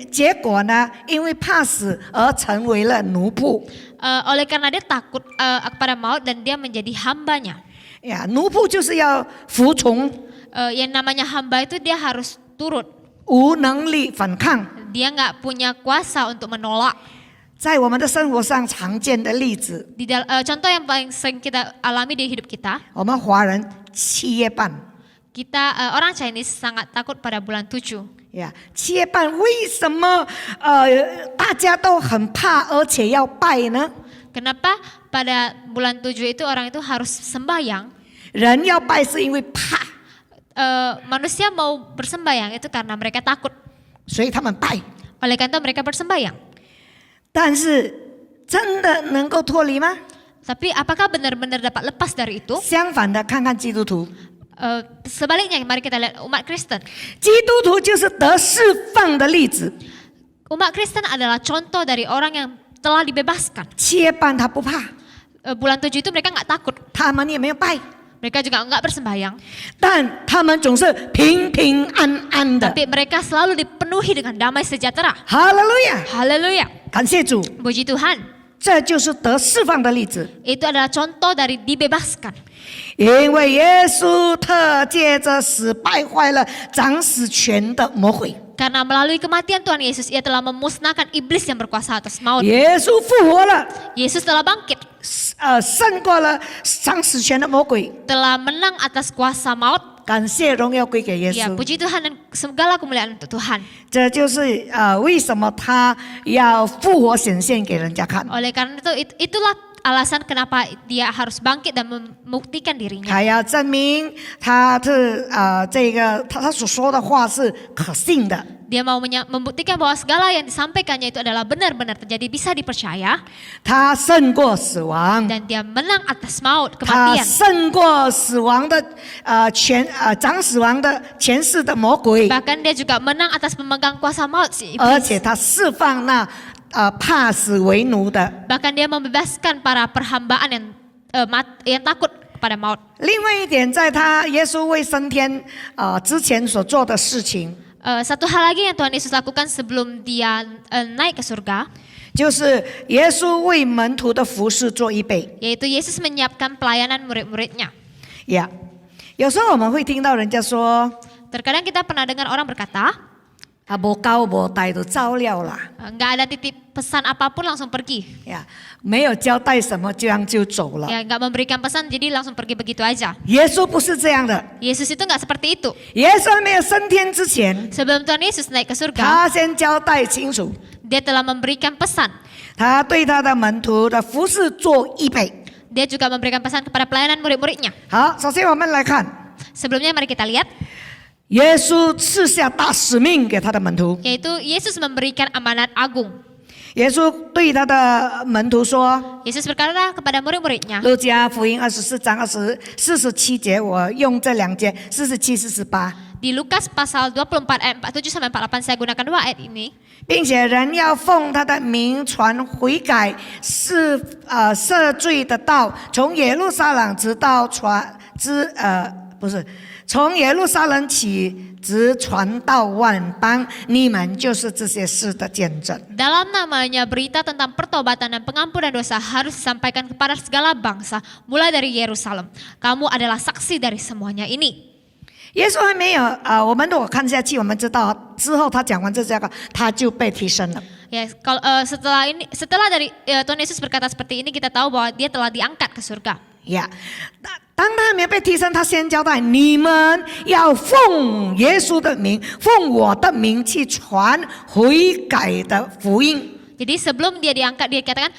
结果呢，因为怕死而成为了奴仆。 oleh karena dia takut kepada maut dan dia menjadi hambanya. 呀，奴仆就是要服从， Yang namanya hamba itu dia harus turut. 无能力反抗。 Dia nggak punya kuasa untuk menolak. 在我们的生活上常见的例子， Contoh yang paling sering kita alami di hidup kita, 我们华人7月半。 orang Chinese sangat takut pada bulan 7. 呀，7月半为什么大家都很怕，而且要拜呢？ Kenapa pada bulan 7 itu orang itu harus sembahyang? 人要拜是因为怕， Manusia mau bersembahyang itu karena mereka takut. 所以他们拜。 Oleh karena itu mereka bersembahyang. 但是真的能够脱离吗？ Tapi apakah benar-benar dapat lepas dari itu? 相反的，看看基督徒， Sebaliknya, mari kita lihat umat Kristen. 基督徒就是得释放的例子。 Umat Kristen adalah contoh dari orang yang telah dibebaskan. 7月半他不怕， Bulan 7 itu mereka nggak takut. 他们也没有拜， Mereka juga nggak bersembahyang. 但他们总是平平安安的。 Tapi mereka selalu dipenuhi dengan damai sejahtera. 哈利路亚！ Haleluya. 感谢主， Puji Tuhan. 这就是得释放的例子。 Itu adalah contoh dari dibebaskan. 因为耶稣特借着死败坏了掌死权的魔鬼， Karena melalui kematian Tuhan Yesus, ia telah memusnahkan iblis yang berkuasa atas maut. 耶稣复活了， Yesus telah bangkit, 胜过了掌死权的魔鬼。 telah menang atas kuasa maut. 感谢荣耀归给耶 Ya, 稣。 puji Tuhan dan segala kemuliaan untuk Tuhan. 这就是为什么他要复活显现给人家看。 Oleh karena itu, itulah alasan kenapa dia harus bangkit dan membuktikan dirinya. 他要证明他是他所说的话是可信的。 Dia mau membuktikan bahwa segala yang disampaikannya itu adalah benar-benar terjadi, bisa dipercaya. 他胜过死亡， Dan dia menang atas maut, 他 kematian. 胜过死亡的掌死亡的权势的魔鬼， Bahkan dia juga menang atas pemegang kuasa maut si 而 iblis. 且他释放那怕死为奴的。 Bahkan dia membebaskan para perhambaan yang takut kepada maut. 另外一点，在耶稣未升天之前所做的事情， Satu hal lagi yang Tuhan Yesus lakukan sebelum dia naik ke surga, 就是耶稣为门徒的服事做预备。 yaitu Yesus menyiapkan pelayanan murid-muridnya. 呀，有时候我们会听到人家说， Terkadang kita pernah dengar orang berkata, 无交无带就走了啦， nggak ada titip pesan apapun langsung pergi. 呀，没有交代什么，这样就走了。 Ya, nggak memberikan pesan jadi langsung pergi begitu aja. 耶稣不是这样的， Yesus itu nggak seperti itu. 耶稣还没有升天之前， Sebelum Tuhan Yesus naik ke surga, 他先交代清楚， dia telah memberikan pesan. 他对他的门徒的服事做预备。 Dia juga memberikan pesan kepada pelayanan murid-muridnya. 好，首先我们来看， Sebelumnya mari kita lihat, 耶稣赐下大使命给他的门徒。 yaitu Yesus memberikan amanat agung. 耶稣对他的门徒说 Yesus berkata kepada murid-muridnya, 路加福音24章47节，我用这2节47、48， di Lukas pasal 24 ayat 47 sampai 48 saya gunakan 2 ayat ini. 并且人要奉他的名传悔改赦罪的道，从耶路撒冷从耶路撒冷起，直传到万邦，你们就是这些事的见证。 Dalam namanya berita tentang pertobatan dan pengampunan dosa harus disampaikan kepada segala bangsa, mulai dari Yerusalem. Kamu adalah saksi dari semuanya ini. 耶稣还没有我们如果看下去，我们知道之后他讲完这个，他就被提升了。 Ya, kalau setelah dari Tuhan Yesus berkata seperti ini, kita tahu bahwa dia telah diangkat ke surga. 呀，当他还没有被提升，他先交代你们要奉耶稣的名，奉我的名去传悔改的福音。 Jadi sebelum dia diangkat, dia katakan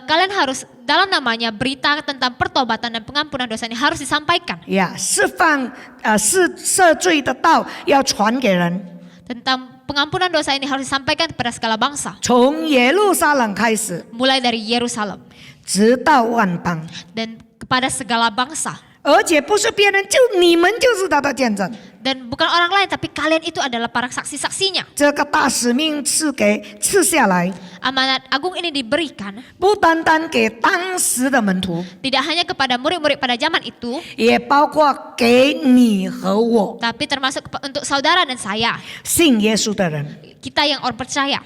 kalian harus dalam namanya berita tentang pertobatan dan pengampunan dosa ini harus disampaikan. 呀，释放赦罪的道要传给人， Tentang pengampunan dosa ini harus disampaikan kepada segala bangsa, 从耶路撒冷开始， mulai dari Yerusalem 直到万邦， dan kepada segala bangsa. 而且不是别人，就你们就是他的见证。 Dan bukan orang lain, tapi kalian itu adalah para saksi-saksinya. 这个大使命赐下来， Amanat agung ini diberikan 不单单给当时的门徒， tidak hanya kepada murid-murid pada zaman itu, 也包括给你和我 tapi termasuk untuk saudara dan saya, 信耶稣的人。 kita yang orang percaya.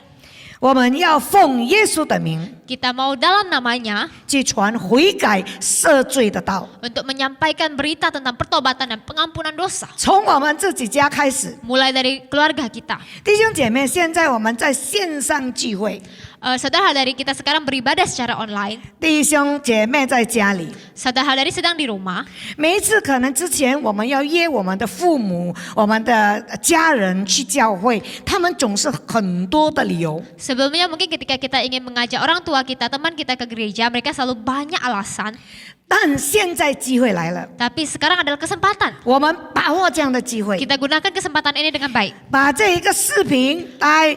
我们要奉耶稣的名 Kita mau dalam namanya 去传悔改赦罪的道， untuk menyampaikan berita tentang pertobatan dan pengampunan dosa. 从我们自己家开始。 Mulai dari keluarga kita. 弟兄姐妹，现在我们在线上聚会， Saudara-saudari kita sekarang beribadah secara online. 弟兄姐妹在家里， Saudara-saudari sedang di rumah. 每一次可能之前我们要约我们的父母、我们的家人去教会，他们总是很多的理由。 Sebelumnya mungkin ketika kita ingin mengajak orang tua kita, teman kita ke gereja, mereka selalu banyak alasan. 但现在机会来了， Tapi sekarang adalah kesempatan. 我们把握这样的机会， Kita gunakan kesempatan ini dengan baik. 把这一个视频来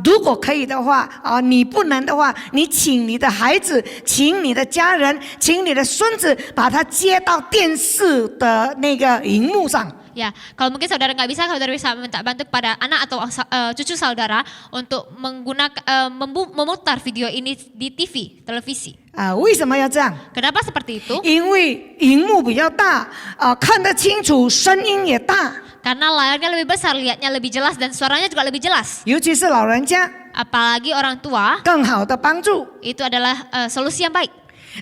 如果可以的话你不能的话，你请你的孩子，请你的家人，请你的孙子，把它接到电视的那个荧幕上。 Ya, kalau mungkin saudara nggak bisa, saudara bisa minta bantu kepada anak atau cucu saudara untuk menggunakan memutar video ini di TV, televisi. 为什么要这样？ Kenapa seperti itu? 因为荧幕比较大看得清楚，声音也大， Karena layarnya lebih besar, lihatnya lebih jelas dan suaranya juga lebih jelas. 尤其是老人家， Apalagi orang tua, 更好的帮助。 itu adalah solusi yang baik.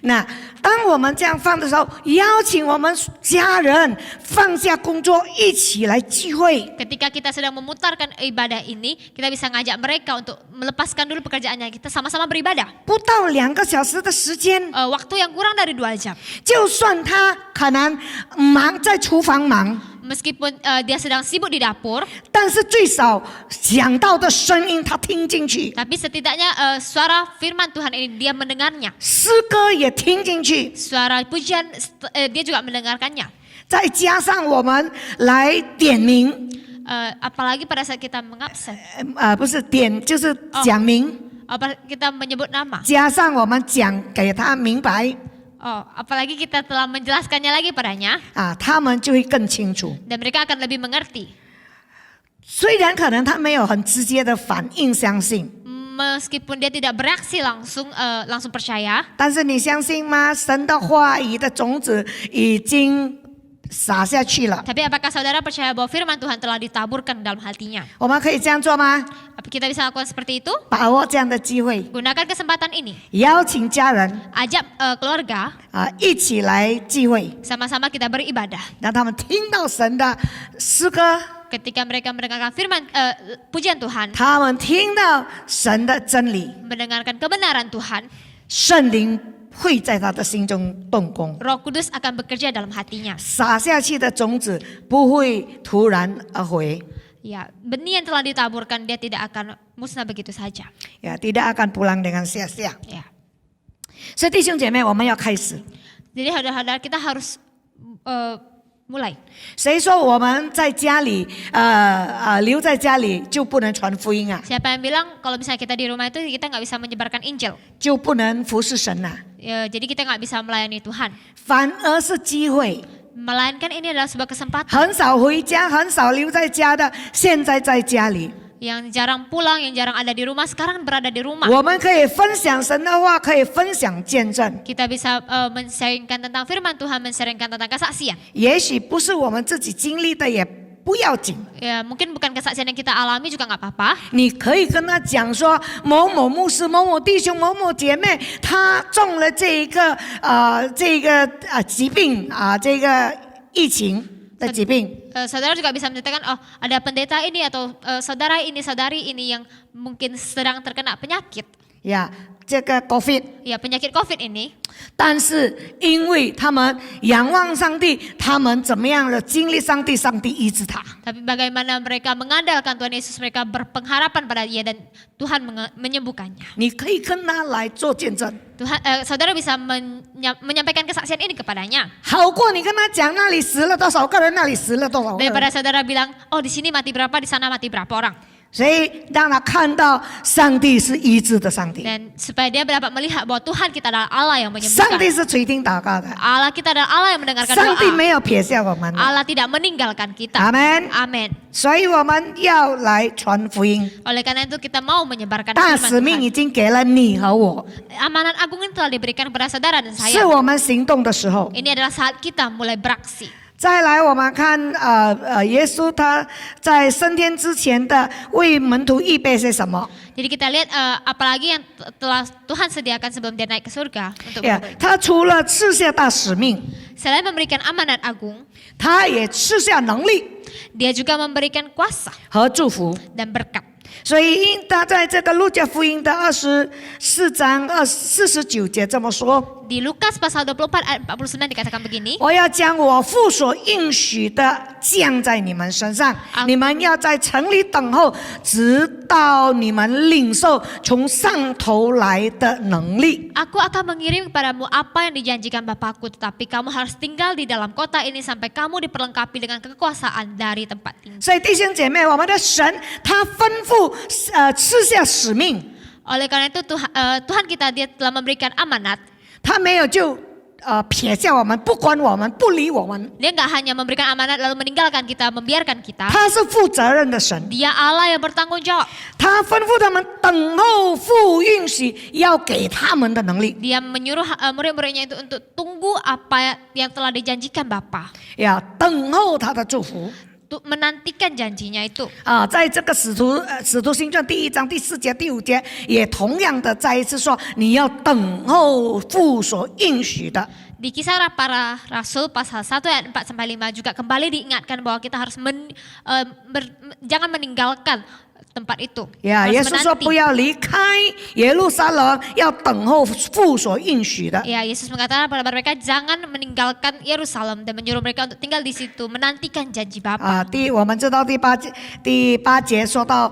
那当我们这样放的时候，邀请我们家人放下工作，一起来聚会。 Ketika kita sedang memutarkan ibadah ini, kita bisa ngajak mereka untuk melepaskan dulu pekerjaannya. Kita sama-sama beribadah. 不到2个小时的时间， Waktu yang kurang dari 2 jam. 就算他可能忙在厨房忙， Meskipun dia sedang sibuk di dapur, 但是最少讲到的声音他听进去， tapi setidaknya suara firman Tuhan ini dia mendengarnya. 诗歌也听进去， Suara pujian dia juga mendengarkannya. 再加上我们来点名， Apalagi pada saat kita mengabsen, 不是点就是讲明， kita menyebut nama. 加上我们讲给他明白， Apalagi kita telah menjelaskannya lagi padanya, 他们就会更清楚。 dan mereka akan lebih mengerti. 虽然可能他没有很直接的反应相信， Meskipun dia tidak bereaksi langsung percaya, 但是你相信吗？神的话语的种子已经撒下去了。 tapi apakah saudara percaya bahwa firman Tuhan telah ditaburkan dalam hatinya? 我们可以这样做吗？ Apa kita bisa lakukan seperti itu? 把握这样的机会， Gunakan kesempatan ini. 邀请家人 Ajak keluarga, 一起来聚会， sama-sama kita beribadah. 让他们听到神的诗歌， Ketika mereka mendengarkan firman pujian Tuhan, 他们听到神的真理， mendengarkan kebenaran Tuhan, 圣灵会在他的心中动工， Roh Kudus akan bekerja dalam hatinya. 撒下去的种子不会突然而回， Ya, benih yang telah ditaburkan dia tidak akan musnah begitu saja. tidak akan pulang dengan sia-sia。 Ya. 所以弟兄姐妹，我们要开始。 Jadi saudara-saudara kita harus mulai. 谁说我们在家里留在家里就不能传福音啊？ Siapa yang bilang kalau misalnya kita di rumah itu kita nggak bisa menyebarkan Injil? 就不能服侍神啊？ Jadi kita nggak bisa melayani Tuhan. 反而是机会。 Melainkan ini adalah sebuah kesempatan. 很少回家，很少留在家的，现在在家里。 Yang jarang pulang, yang jarang ada di rumah, sekarang berada di rumah. 我们可以分享神的话，可以分享见证。 Kita bisa men-sharingkan tentang firman Tuhan, men-sharingkan tentang kesaksian. 也许不是我们自己经历的，也不要紧。 Ya, mungkin bukan kesaksian yang kita alami juga nggak apa-apa. 你可以跟他讲说，某某牧师、某某弟兄、某某姐妹，他中了这个疾病这个疫情的疾病。 Saudara juga bisa menceritakan, oh ada pendeta ini atau saudara ini, saudari ini yang mungkin sedang terkena penyakit. 呀，这个 COVID。 Ya, penyakit COVID ini. 但是因为他们仰望上帝，他们怎么样了？经历上帝，上帝医治他。 Tapi bagaimana mereka mengandalkan Tuhan Yesus, mereka berpengharapan pada Dia dan Tuhan menyembuhkannya. 你可以跟他来做见证， Saudara bisa menyampaikan kesaksian ini kepadanya. 好过你跟他讲那里死了多少个人，那里死了多少个人。 Daripada saudara bilang, oh di sini mati berapa, di sana mati berapa orang. 所以让他看到上帝是医治的上帝， Dan supaya dia dapat melihat bahwa Tuhan kita adalah Allah yang 上帝 menyembuhkan. 是垂听祷告的， Allah kita adalah Allah yang mendengarkan 上帝 doa. 没有撇下我们的。 Allah tidak meninggalkan kita. 阿门。 Amin. 所以我们要来传福音， Oleh karena itu kita mau menyebarkan 大 firman 使命 Tuhan. 已经给了你和我， Amanat agung ini telah diberikan kepada saudara dan 是 saya. 我们行动的时候。 Ini adalah saat kita mulai beraksi. 再来，我们看耶稣他在升天之前的为门徒预备些什么？ Jadi kita lihat apalagi yang telah Tuhan sediakan sebelum dia naik ke surga untuk 呀 murid-murid. 他除了赐下大使命， Selain memberikan amanat agung, 他也赐下能力 dia juga memberikan kuasa 和祝福。 dan berkat. 所以他在这个路加福音的24章49节这么说。 Di Lukas pasal 24 ayat 49 dikatakan begini. 我要将我父所应许的降在你们身上，你们要在城里等候，直到你们领受从上头来的能力。 Aku akan mengirim kepadamu apa yang dijanjikan Bapakku, tetapi kamu harus tinggal di dalam kota ini sampai kamu diperlengkapi dengan kekuasaan dari tempat tinggi. 所以弟兄姐妹，我们的神他吩咐赐下使命， Oleh karena itu Tuhan kita dia telah memberikan amanat. 他没有就撇下我们，不管我们，不理我们。 Dia nggak hanya memberikan amanat lalu meninggalkan kita, membiarkan kita. 他是负责任的神， Dia Allah yang bertanggung jawab. 他吩咐他们等候父应许要给他们的能力。 Dia menyuruh murid-muridnya itu untuk tunggu apa yang telah dijanjikan Bapa. 呀，等候他的祝福。 Untuk menantikan janjinya itu. 在这个使徒行传第1章第4节第5节，也同样的再一次说，你要等候父所应许的。 Di kisah para rasul pasal 1 ayat 4 sampai 5 juga kembali diingatkan bahwa kita harus jangan meninggalkan tempat itu. 呀， Harus 耶稣说 menanti. 不要离开耶路撒冷，要等候父所应许的。 Ya, Yesus mengatakan kepada mereka jangan meninggalkan Yerusalem dan menyuruh mereka untuk tinggal di situ, menantikan janji Bapa. 我们知道第八节说到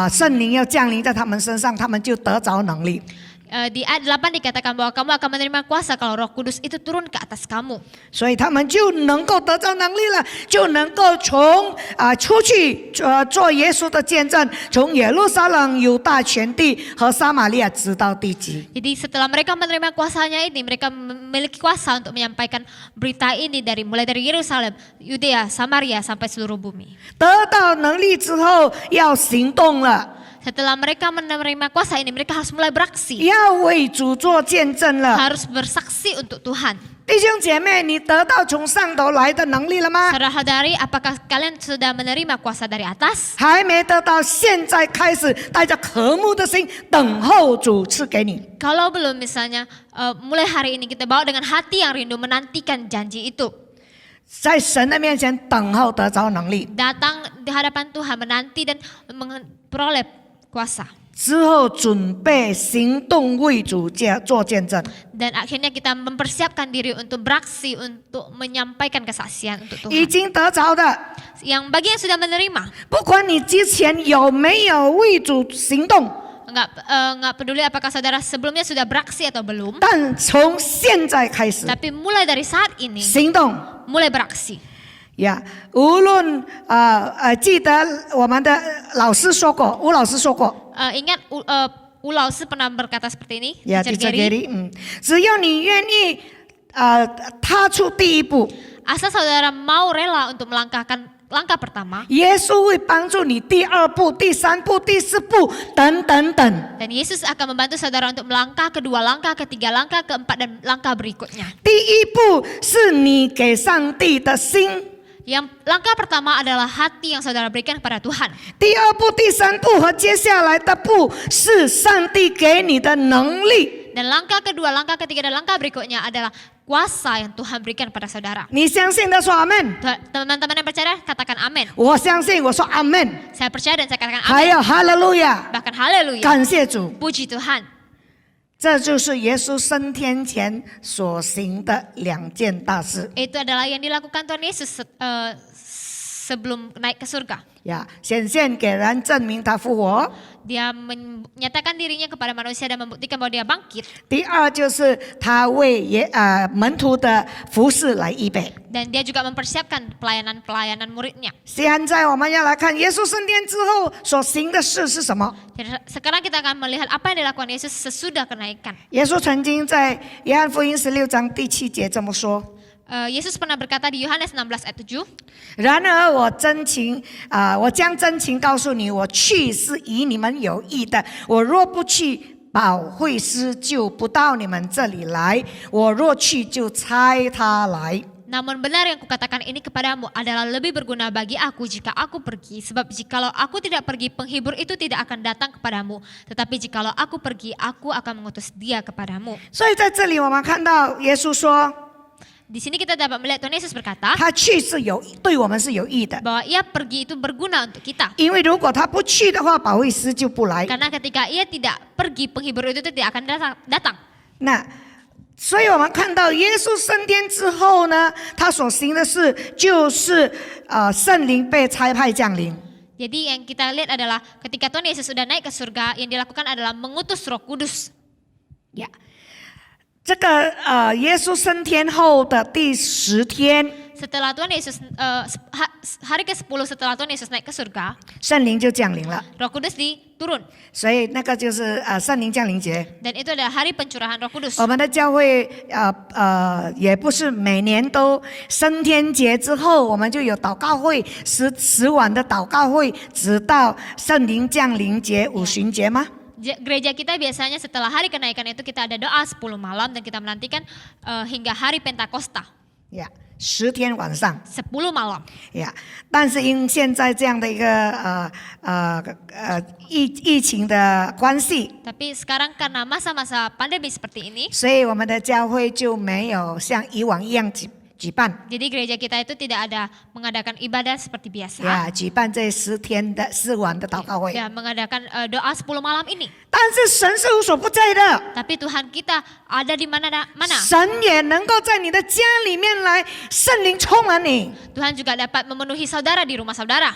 圣灵要降临在他们身上，他们就得着能力。 Di ayat 8 dikatakan bahwa kamu akan menerima kuasa kalau Roh Kudus itu turun ke atas kamu. 所以他们就能够得着能力了，就能够出去做耶稣的见证，从耶路撒冷、犹大全地和撒玛利亚直到地极。 Jadi setelah mereka menerima kuasanya ini, mereka memiliki kuasa untuk menyampaikan berita ini mulai dari Yerusalem, Yudea, Samaria sampai seluruh bumi. 得到能力之后要行动了， Setelah mereka menerima kuasa ini, mereka harus mulai beraksi. 要为主做见证了。 Harus bersaksi untuk Tuhan. 弟兄姐妹，你得到从上头来的能力了吗？ Saudara-saudari, apakah kalian sudah menerima kuasa dari atas? 还没得到，现在开始带着渴慕的心等候主赐给你。 Kalau belum misalnya, mulai hari ini kita bawa dengan hati yang rindu menantikan janji itu. 在神的面前等候得着能力 Datang di hadapan Tuhan, menanti dan memperoleh kuasa. 之后，准备行动为主做见证。 Dan akhirnya kita mempersiapkan diri untuk beraksi, untuk menyampaikan kesaksian untuk 已 Tuhan. 经得着的， Yang bagi yang sudah menerima, 不管你之前有没有为主行动， enggak peduli apakah saudara sebelumnya sudah beraksi atau belum, 但从现在开始 tapi mulai dari saat ini, 行动， mulai beraksi. 呀，无论记得我们的老师说过，吴老师说过， Ingat U老师pernah berkata seperti ini, 呀 Teacher ，Teacher Gary. Gary，只要你愿意踏出第一步， Asal saudara mau rela untuk melangkahkan langkah pertama, 耶稣会帮助你第二步、第三步、第四步等等等。 dan Yesus akan membantu saudara untuk melangkah kedua langkah, ketiga langkah, keempat dan langkah berikutnya. 第一步是你给上帝的心， Yang langkah pertama adalah hati yang saudara berikan kepada Tuhan. 第二步、第三步和接下来的步是上帝给你的能力。 Dan langkah kedua, langkah ketiga dan langkah berikutnya adalah kuasa yang Tuhan berikan pada saudara. 你相信的说阿门， Teman-teman yang percaya katakan amin. 我相信，我说阿门， Saya percaya dan saya katakan 还 amin. 有哈利路亚， Bahkan haleluya. 感谢主。 Puji Tuhan. 这就是耶稣升天前所行的两件大事 Itu adalah yang dilakukan Tuhan Yesus sebelum naik ke surga. 呀，显现给人，证明他复活。 Dia menyatakan dirinya kepada manusia dan membuktikan bahwa dia bangkit. 第二就是他为门徒的服事来预备。 Dan dia juga mempersiapkan pelayanan-pelayanan muridnya. 现在我们要来看耶稣升天之后所行的事是什么。 Jadi sekarang kita akan melihat apa yang dilakukan Yesus sesudah kenaikan. 耶稣曾经在约翰福音16章第7节这么说。 Yesus pernah berkata di Yohanes 16 ayat 7. 然而我将真情告诉你，我去是与你们有益的。我若不去，保惠师就不到你们这里来；我若去，就差他来。 Namun benar yang kukatakan ini kepadamu adalah lebih berguna bagi aku jika aku pergi. Sebab jikalau aku tidak pergi, penghibur itu tidak akan datang kepadamu. Tetapi jikalau aku pergi, aku akan mengutus dia kepadamu. 所以在这里我们看到耶稣说， Di sini kita dapat melihat Tuhan Yesus berkata 他去是对我们是有益的， bahwa ia pergi itu berguna untuk kita. 因为如果他不去的话，保惠师就不来。 Karena ketika ia tidak pergi, penghibur itu tidak akan datang. 那所以我们看到耶稣升天之后呢，他所行的事就是圣灵被差派降临。 Jadi yang kita lihat adalah ketika Tuhan Yesus sudah naik ke surga, yang dilakukan adalah mengutus Roh Kudus. 呀，这个耶稣升天后的第10天， Setelah Tuhan Yesus hari ke-10 setelah Tuhan Yesus naik ke surga, 圣灵就降临了。 Roh Kudus diturun. 所以那个就是圣灵降临节。 Dan itu adalah hari pencurahan Roh Kudus. 我们的教会也不是每年都升天节之后，我们就有祷告会10晚的祷告会，直到圣灵降临节五旬节吗？ Gereja kita biasanya setelah hari kenaikan itu kita ada doa 10 malam dan kita menantikan hingga hari Pentakosta. 呀，10天晚上。 10 malam. 呀，但是因现在这样的一个疫情的关系， Tapi sekarang karena masa-masa pandemi seperti ini, 所以我们的教会就没有像以往一样举办。 jadi gereja kita itu tidak ada mengadakan ibadah seperti biasa. 呀，举办这10天的4晚的祷告会。 Ya, mengadakan doa 10 malam ini. 但是神是无所不在的， Tapi Tuhan kita ada di mana-mana. 神也能够在你的家里面来，圣灵充满你。 Tuhan juga dapat memenuhi saudara di rumah saudara.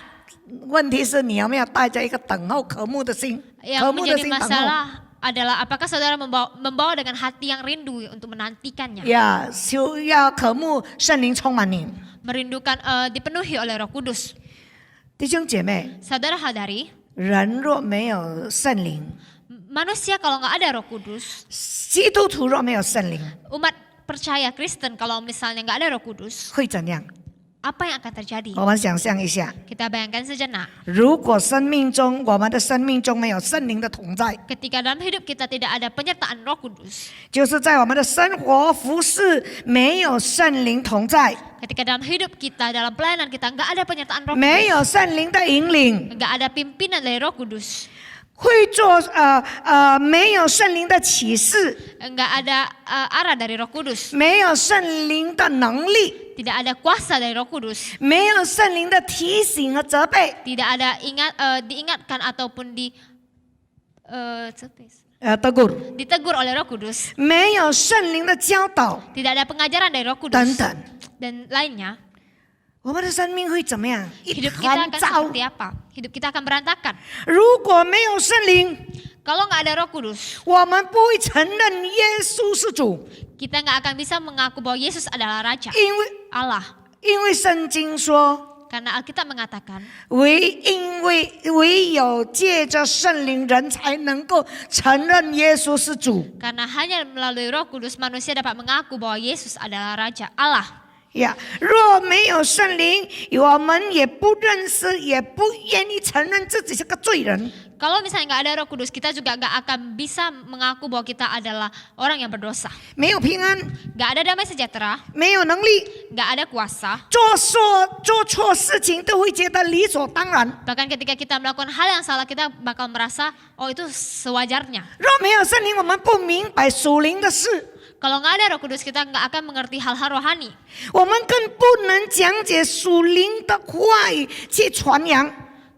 问题是你有没有带着一个等候、渴慕的心？ Yang 渴慕的 menjadi 心等候。 masalah adalah apakah saudara membawa dengan hati yang rindu untuk menantikannya. 呀，就要渴慕圣灵充满你。 Merindukan dipenuhi oleh Roh Kudus. 弟兄姐妹， Saudara hadari, 人若没有圣灵， manusia kalau nggak ada Roh Kudus, 基督徒若没有圣灵， umat percaya Kristen kalau misalnya nggak ada Roh Kudus, 会怎样？ apa yang akan terjadi? 我们想象一下， Kita bayangkan sejenak. 如果我们的生命中没有圣灵的同在， Ketika dalam hidup kita tidak ada penyertaan Roh Kudus, 就是在我们的生活服事没有圣灵同在， ketika dalam hidup kita, dalam pelayanan kita nggak ada penyertaan Roh 没 Kudus, 有圣灵的引领， nggak ada pimpinan dari Roh Kudus, 会做没有圣灵的启示， nggak ada arah dari Roh Kudus, 没有圣灵的能力， tidak ada kuasa dari Roh Kudus, 没有圣灵的提醒和责备， tidak ada diingatkan ataupun ditegur oleh Roh Kudus, 没有圣灵的教导 tidak ada pengajaran dari Roh 等 Kudus 等， dan lainnya, 我们的生命会怎么样？一 hidup kita 团 akan 糟。 seperti apa? Hidup kita akan berantakan. 如果没有圣灵， Kalau nggak ada Roh Kudus, 我们不会承认耶稣是主， kita nggak akan bisa mengaku bahwa Yesus adalah Raja 因为 Allah. 因为圣经说。 Karena Alkitab mengatakan, 唯有借着圣灵，人才能够承认耶稣是主。 karena hanya melalui Roh Kudus manusia dapat mengaku bahwa Yesus adalah Raja Allah. 呀，若没有圣灵，我们也不认识，也不愿意承认自己是个罪人。 Kalau misalnya nggak ada Roh Kudus, kita juga nggak akan bisa mengaku bahwa kita adalah orang yang berdosa. 没有平安， Nggak ada damai sejahtera, 没有能力， nggak ada kuasa. 做错事情都会觉得理所当然。 Bahkan ketika kita melakukan hal yang salah, kita bakal merasa, oh itu sewajarnya. 若没有圣灵，我们不明白属灵的事， Kalau nggak ada Roh Kudus, kita nggak akan mengerti hal-hal rohani. 我们更不能讲解属灵的话语去传扬。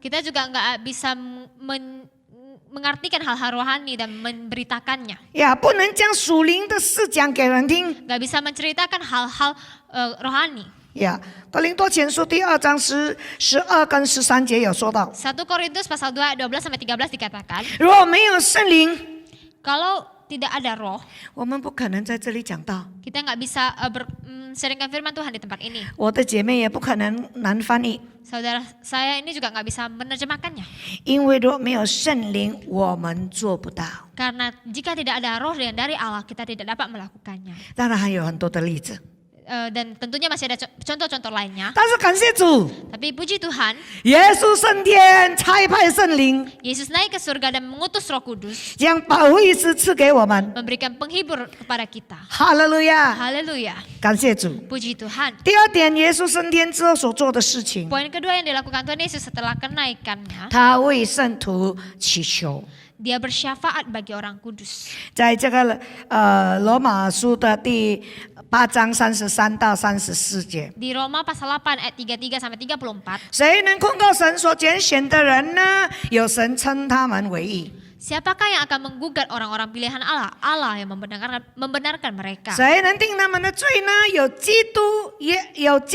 Kita juga nggak bisa mengartikan hal-hal rohani dan memberitakannya. 呀，不能将属灵的事讲给人听。 Nggak bisa menceritakan hal-hal rohani. 呀，哥林多前书第2章12跟13节有说到， 1 Korintus pasal 2 ayat 12 sampai 13 dikatakan, 如果没有圣灵， kalau tidak ada roh, 我们不可能在这里讲道。 kita nggak bisa sharingkan firman Tuhan di tempat ini. 我的姐妹也不可能难翻译， Saudara saya ini juga nggak bisa menerjemahkannya. 因为如果没有圣灵，我们做不到。 Karena jika tidak ada roh yang dari Allah, kita tidak dapat melakukannya. 当然还有很多的例子， Dan tentunya masih ada contoh-contoh lainnya. 但是感谢主， Tapi puji Tuhan, 耶稣升天，差派圣灵， Yesus naik ke surga dan mengutus Roh Kudus, 将保惠师赐给我们。 memberikan penghibur kepada kita. 哈利路亚， Haleluya, 感谢主。 puji Tuhan. 第二点，耶稣升天之后所做的事情， Poin kedua yang dilakukan Tuhan Yesus setelah kenaikannya, 他为圣徒祈求。 dia bersyafaat bagi orang kudus. 在这个罗马书的第8章33到34节， Di Roma pasal 8 ayat 33 sampai 34, 谁能控告神所拣选的人呢？有神称他们为义。 siapakah yang akan menggugat orang-orang pilihan Allah? Allah yang membenarkan mereka. 谁能定他们的罪呢？有基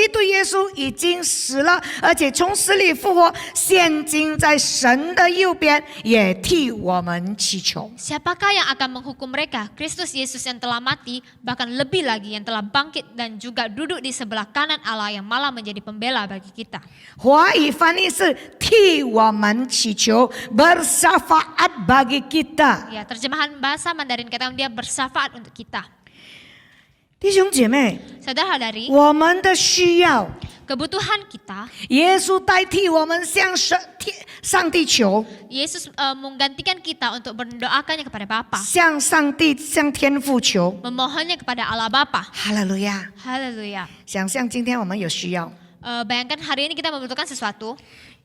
督耶稣已经死了，而且从死里复活，现今在神的右边，也替我们祈求。 Siapakah yang akan menghukum mereka? Kristus Yesus yang telah mati, bahkan lebih lagi yang telah bangkit dan juga duduk di sebelah kanan Allah yang malah menjadi pembela bagi kita. 华语翻译是替我们祈求 bersyafaat bagi kita。 Ya, terjemahan bahasa Mandarin kata dia bersyafaat untuk kita. 弟兄姐妹， Saudara-saudari, 我们的需要， kebutuhan kita, 耶稣代替我们向上帝求， Yesus menggantikan kita untuk mendoakannya kepada Bapa, 向天父求。 memohonnya kepada Allah Bapa. 哈利路亚！ Haleluya. 想象今天我们有需要， Bayangkan hari ini kita membutuhkan sesuatu,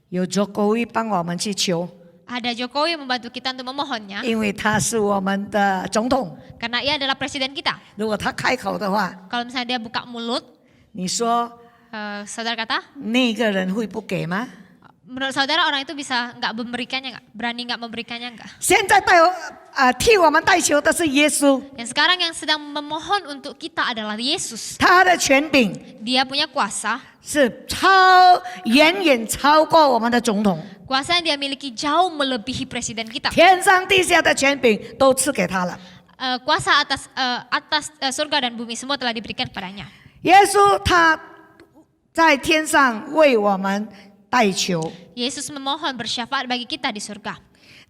有Jokowi帮我们去求， ada Jokowi membantu kita untuk memohonnya, 因为他是我们的总统。 karena ia adalah presiden kita. 如果他开口的话， Kalau misalnya dia buka mulut, 你说 saudara kata, 那个人会不给吗？ menurut saudara orang itu bisa nggak memberikannya nggak? Berani nggak memberikannya nggak? 现在替我们代求的是耶稣， Yang sekarang yang sedang memohon untuk kita adalah Yesus. 他的权柄 Dia punya kuasa, 是远远超过我们的总统， kuasa yang dia miliki jauh melebihi presiden kita. 天上地下的权柄都赐给他了。 Kuasa atas surga dan bumi semua telah diberikan kepadanya. 耶稣他在天上为我们代求。 Yesus memohon bersyafaat bagi kita di surga.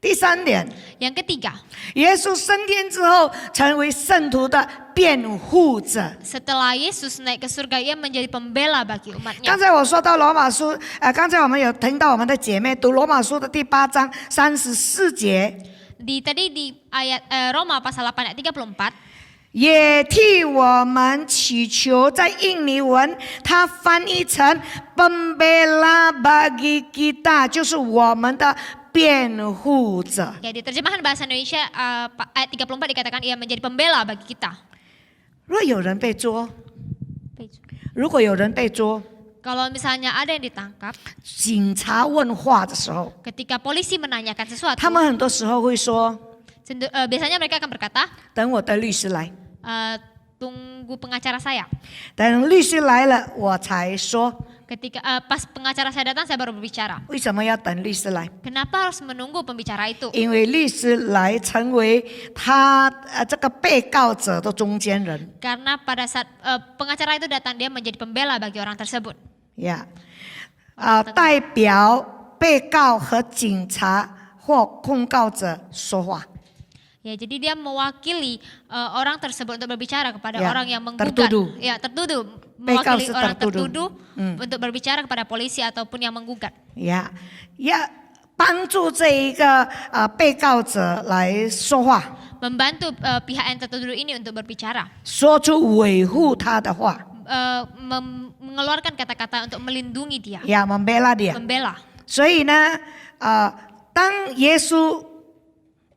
第三点， Yang ketiga, 耶稣升天之后成为圣徒的辩护者。 setelah Yesus naik ke surga, ia menjadi pembela bagi 刚 umatnya. 才我说到罗马书，刚才我们有听到我们的姐妹读罗马书的第8章34节， Tadi di ayat Roma pasal 8 ayat 34, 也替我们祈求，在印尼文它翻译成 pembela bagi kita， 就是我们的辩护者。 ya di terjemahan bahasa Indonesia ayat 34 dikatakan ia menjadi pembela bagi kita. 若有人被捉，如果有人被捉， Kalau misalnya ada yang ditangkap, 警察问话的时候， ketika polisi menanyakan sesuatu, 他们很多时候会说 biasanya mereka akan berkata, 等我的律师来， tunggu pengacara saya. 等律师来了我才说。Ketika pas pengacara saya datang, saya baru berbicara. 为什么要等律师来？ Kenapa harus menunggu pembicara itu? 因为律师来成为他这个被告者的中间人 Karena pada saat pengacara itu datang, dia menjadi pembela bagi orang tersebut. 呀，代表被告和警察或控告者说话。 Ya, jadi dia mewakili orang tersebut untuk berbicara kepada Ya, orang yang menggugat. tertuduh. Ya, tertuduh. Bekal Mewakili orang tertuduh. tertuduh untuk berbicara kepada polisi ataupun yang menggugat. 呀，要帮助这一个被告者来说话， Membantu pihak yang tertuduh ini untuk berbicara. 说出维护他的话， Mengeluarkan kata-kata untuk melindungi dia. 呀，membela dia。 Membela. 所以呢，当耶稣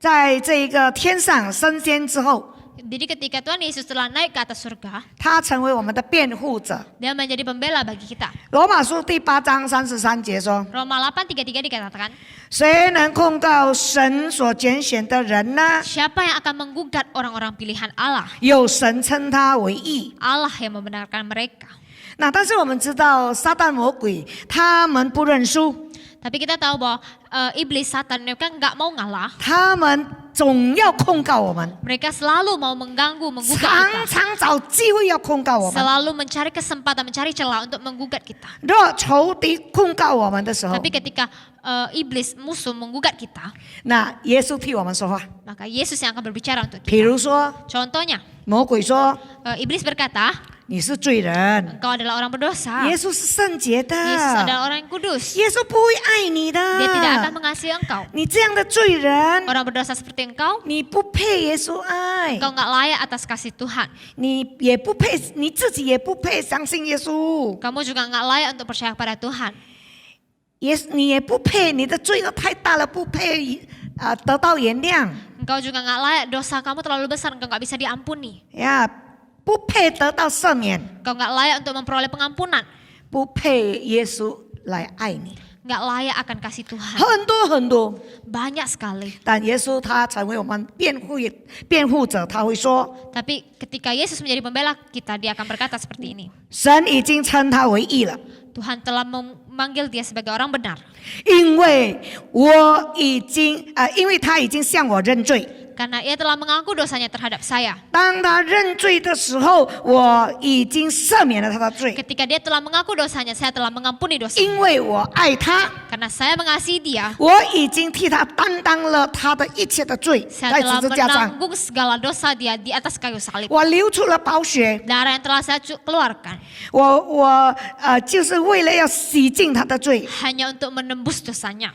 在这个天上升天之后， Jadi ketika Tuhan Yesus telah naik ke atas surga, 他成为我们的辩护者。 dia menjadi pembela bagi kita. 罗马书第8章33节说 Roma 8:33 dikatakan, 谁能控告神所拣选的人呢？ siapa yang akan menggugat orang-orang pilihan Allah? 有神称他为义。 Allah yang membenarkan mereka. 那但是我们知道，撒旦魔鬼他们不认输， Tapi kita tahu bahwa iblis Satan mereka nggak mau ngalah. 他们总要控告我们， Mereka selalu mau mengganggu, menggugat 常 kita. 常找机会要控告我们。 Selalu mencari kesempatan, mencari celah untuk menggugat kita. 若仇敌控告我们的时候， Tapi ketika iblis musuh menggugat kita, 那耶稣替我们说话。 maka Yesus yang akan berbicara untuk 比 kita. 如说， Contohnya, 魔鬼说 iblis berkata, 你是罪人， engkau adalah orang berdosa. 耶稣是圣洁的， Yesus adalah orang yang kudus. 耶稣不会爱你的。 Dia tidak akan mengasihi engkau. 你这样的罪人， Orang berdosa seperti engkau, 你不配耶稣爱， engkau nggak layak atas kasih Tuhan. 你也不配，你自己也不配相信耶稣， Kamu juga nggak layak untuk percaya kepada Tuhan. 你也不配，你的罪恶太大了，不配得到原谅 Engkau juga nggak layak, dosa kamu terlalu besar, engkau nggak bisa diampuni. 呀，不配得到赦免， Engkau nggak layak untuk memperoleh pengampunan. 不配耶稣来爱你， Nggak layak akan kasih Tuhan. 很多很多。 Banyak sekali. 但耶稣他成为我们辩护者，他会说， Tapi ketika Yesus menjadi pembela kita, dia akan berkata seperti ini. 神已经称他为义了， Tuhan telah memanggil dia sebagai orang benar. 因为他已经向我认罪。 Karena ia telah mengaku dosanya terhadap saya. 当他认罪的时候，我已经赦免了他的罪， Ketika dia telah mengaku dosanya, saya telah mengampuni 因 dosanya. 为我爱他， Karena saya mengasihi dia, 我已经替他担当了他的一切的罪， saya 在 telah 十字架上， menanggung segala dosa dia di atas kayu salib. 我流出了宝血， Darah yang telah saya keluarkan 我就是为了要洗净他的罪， hanya untuk menembus dosanya.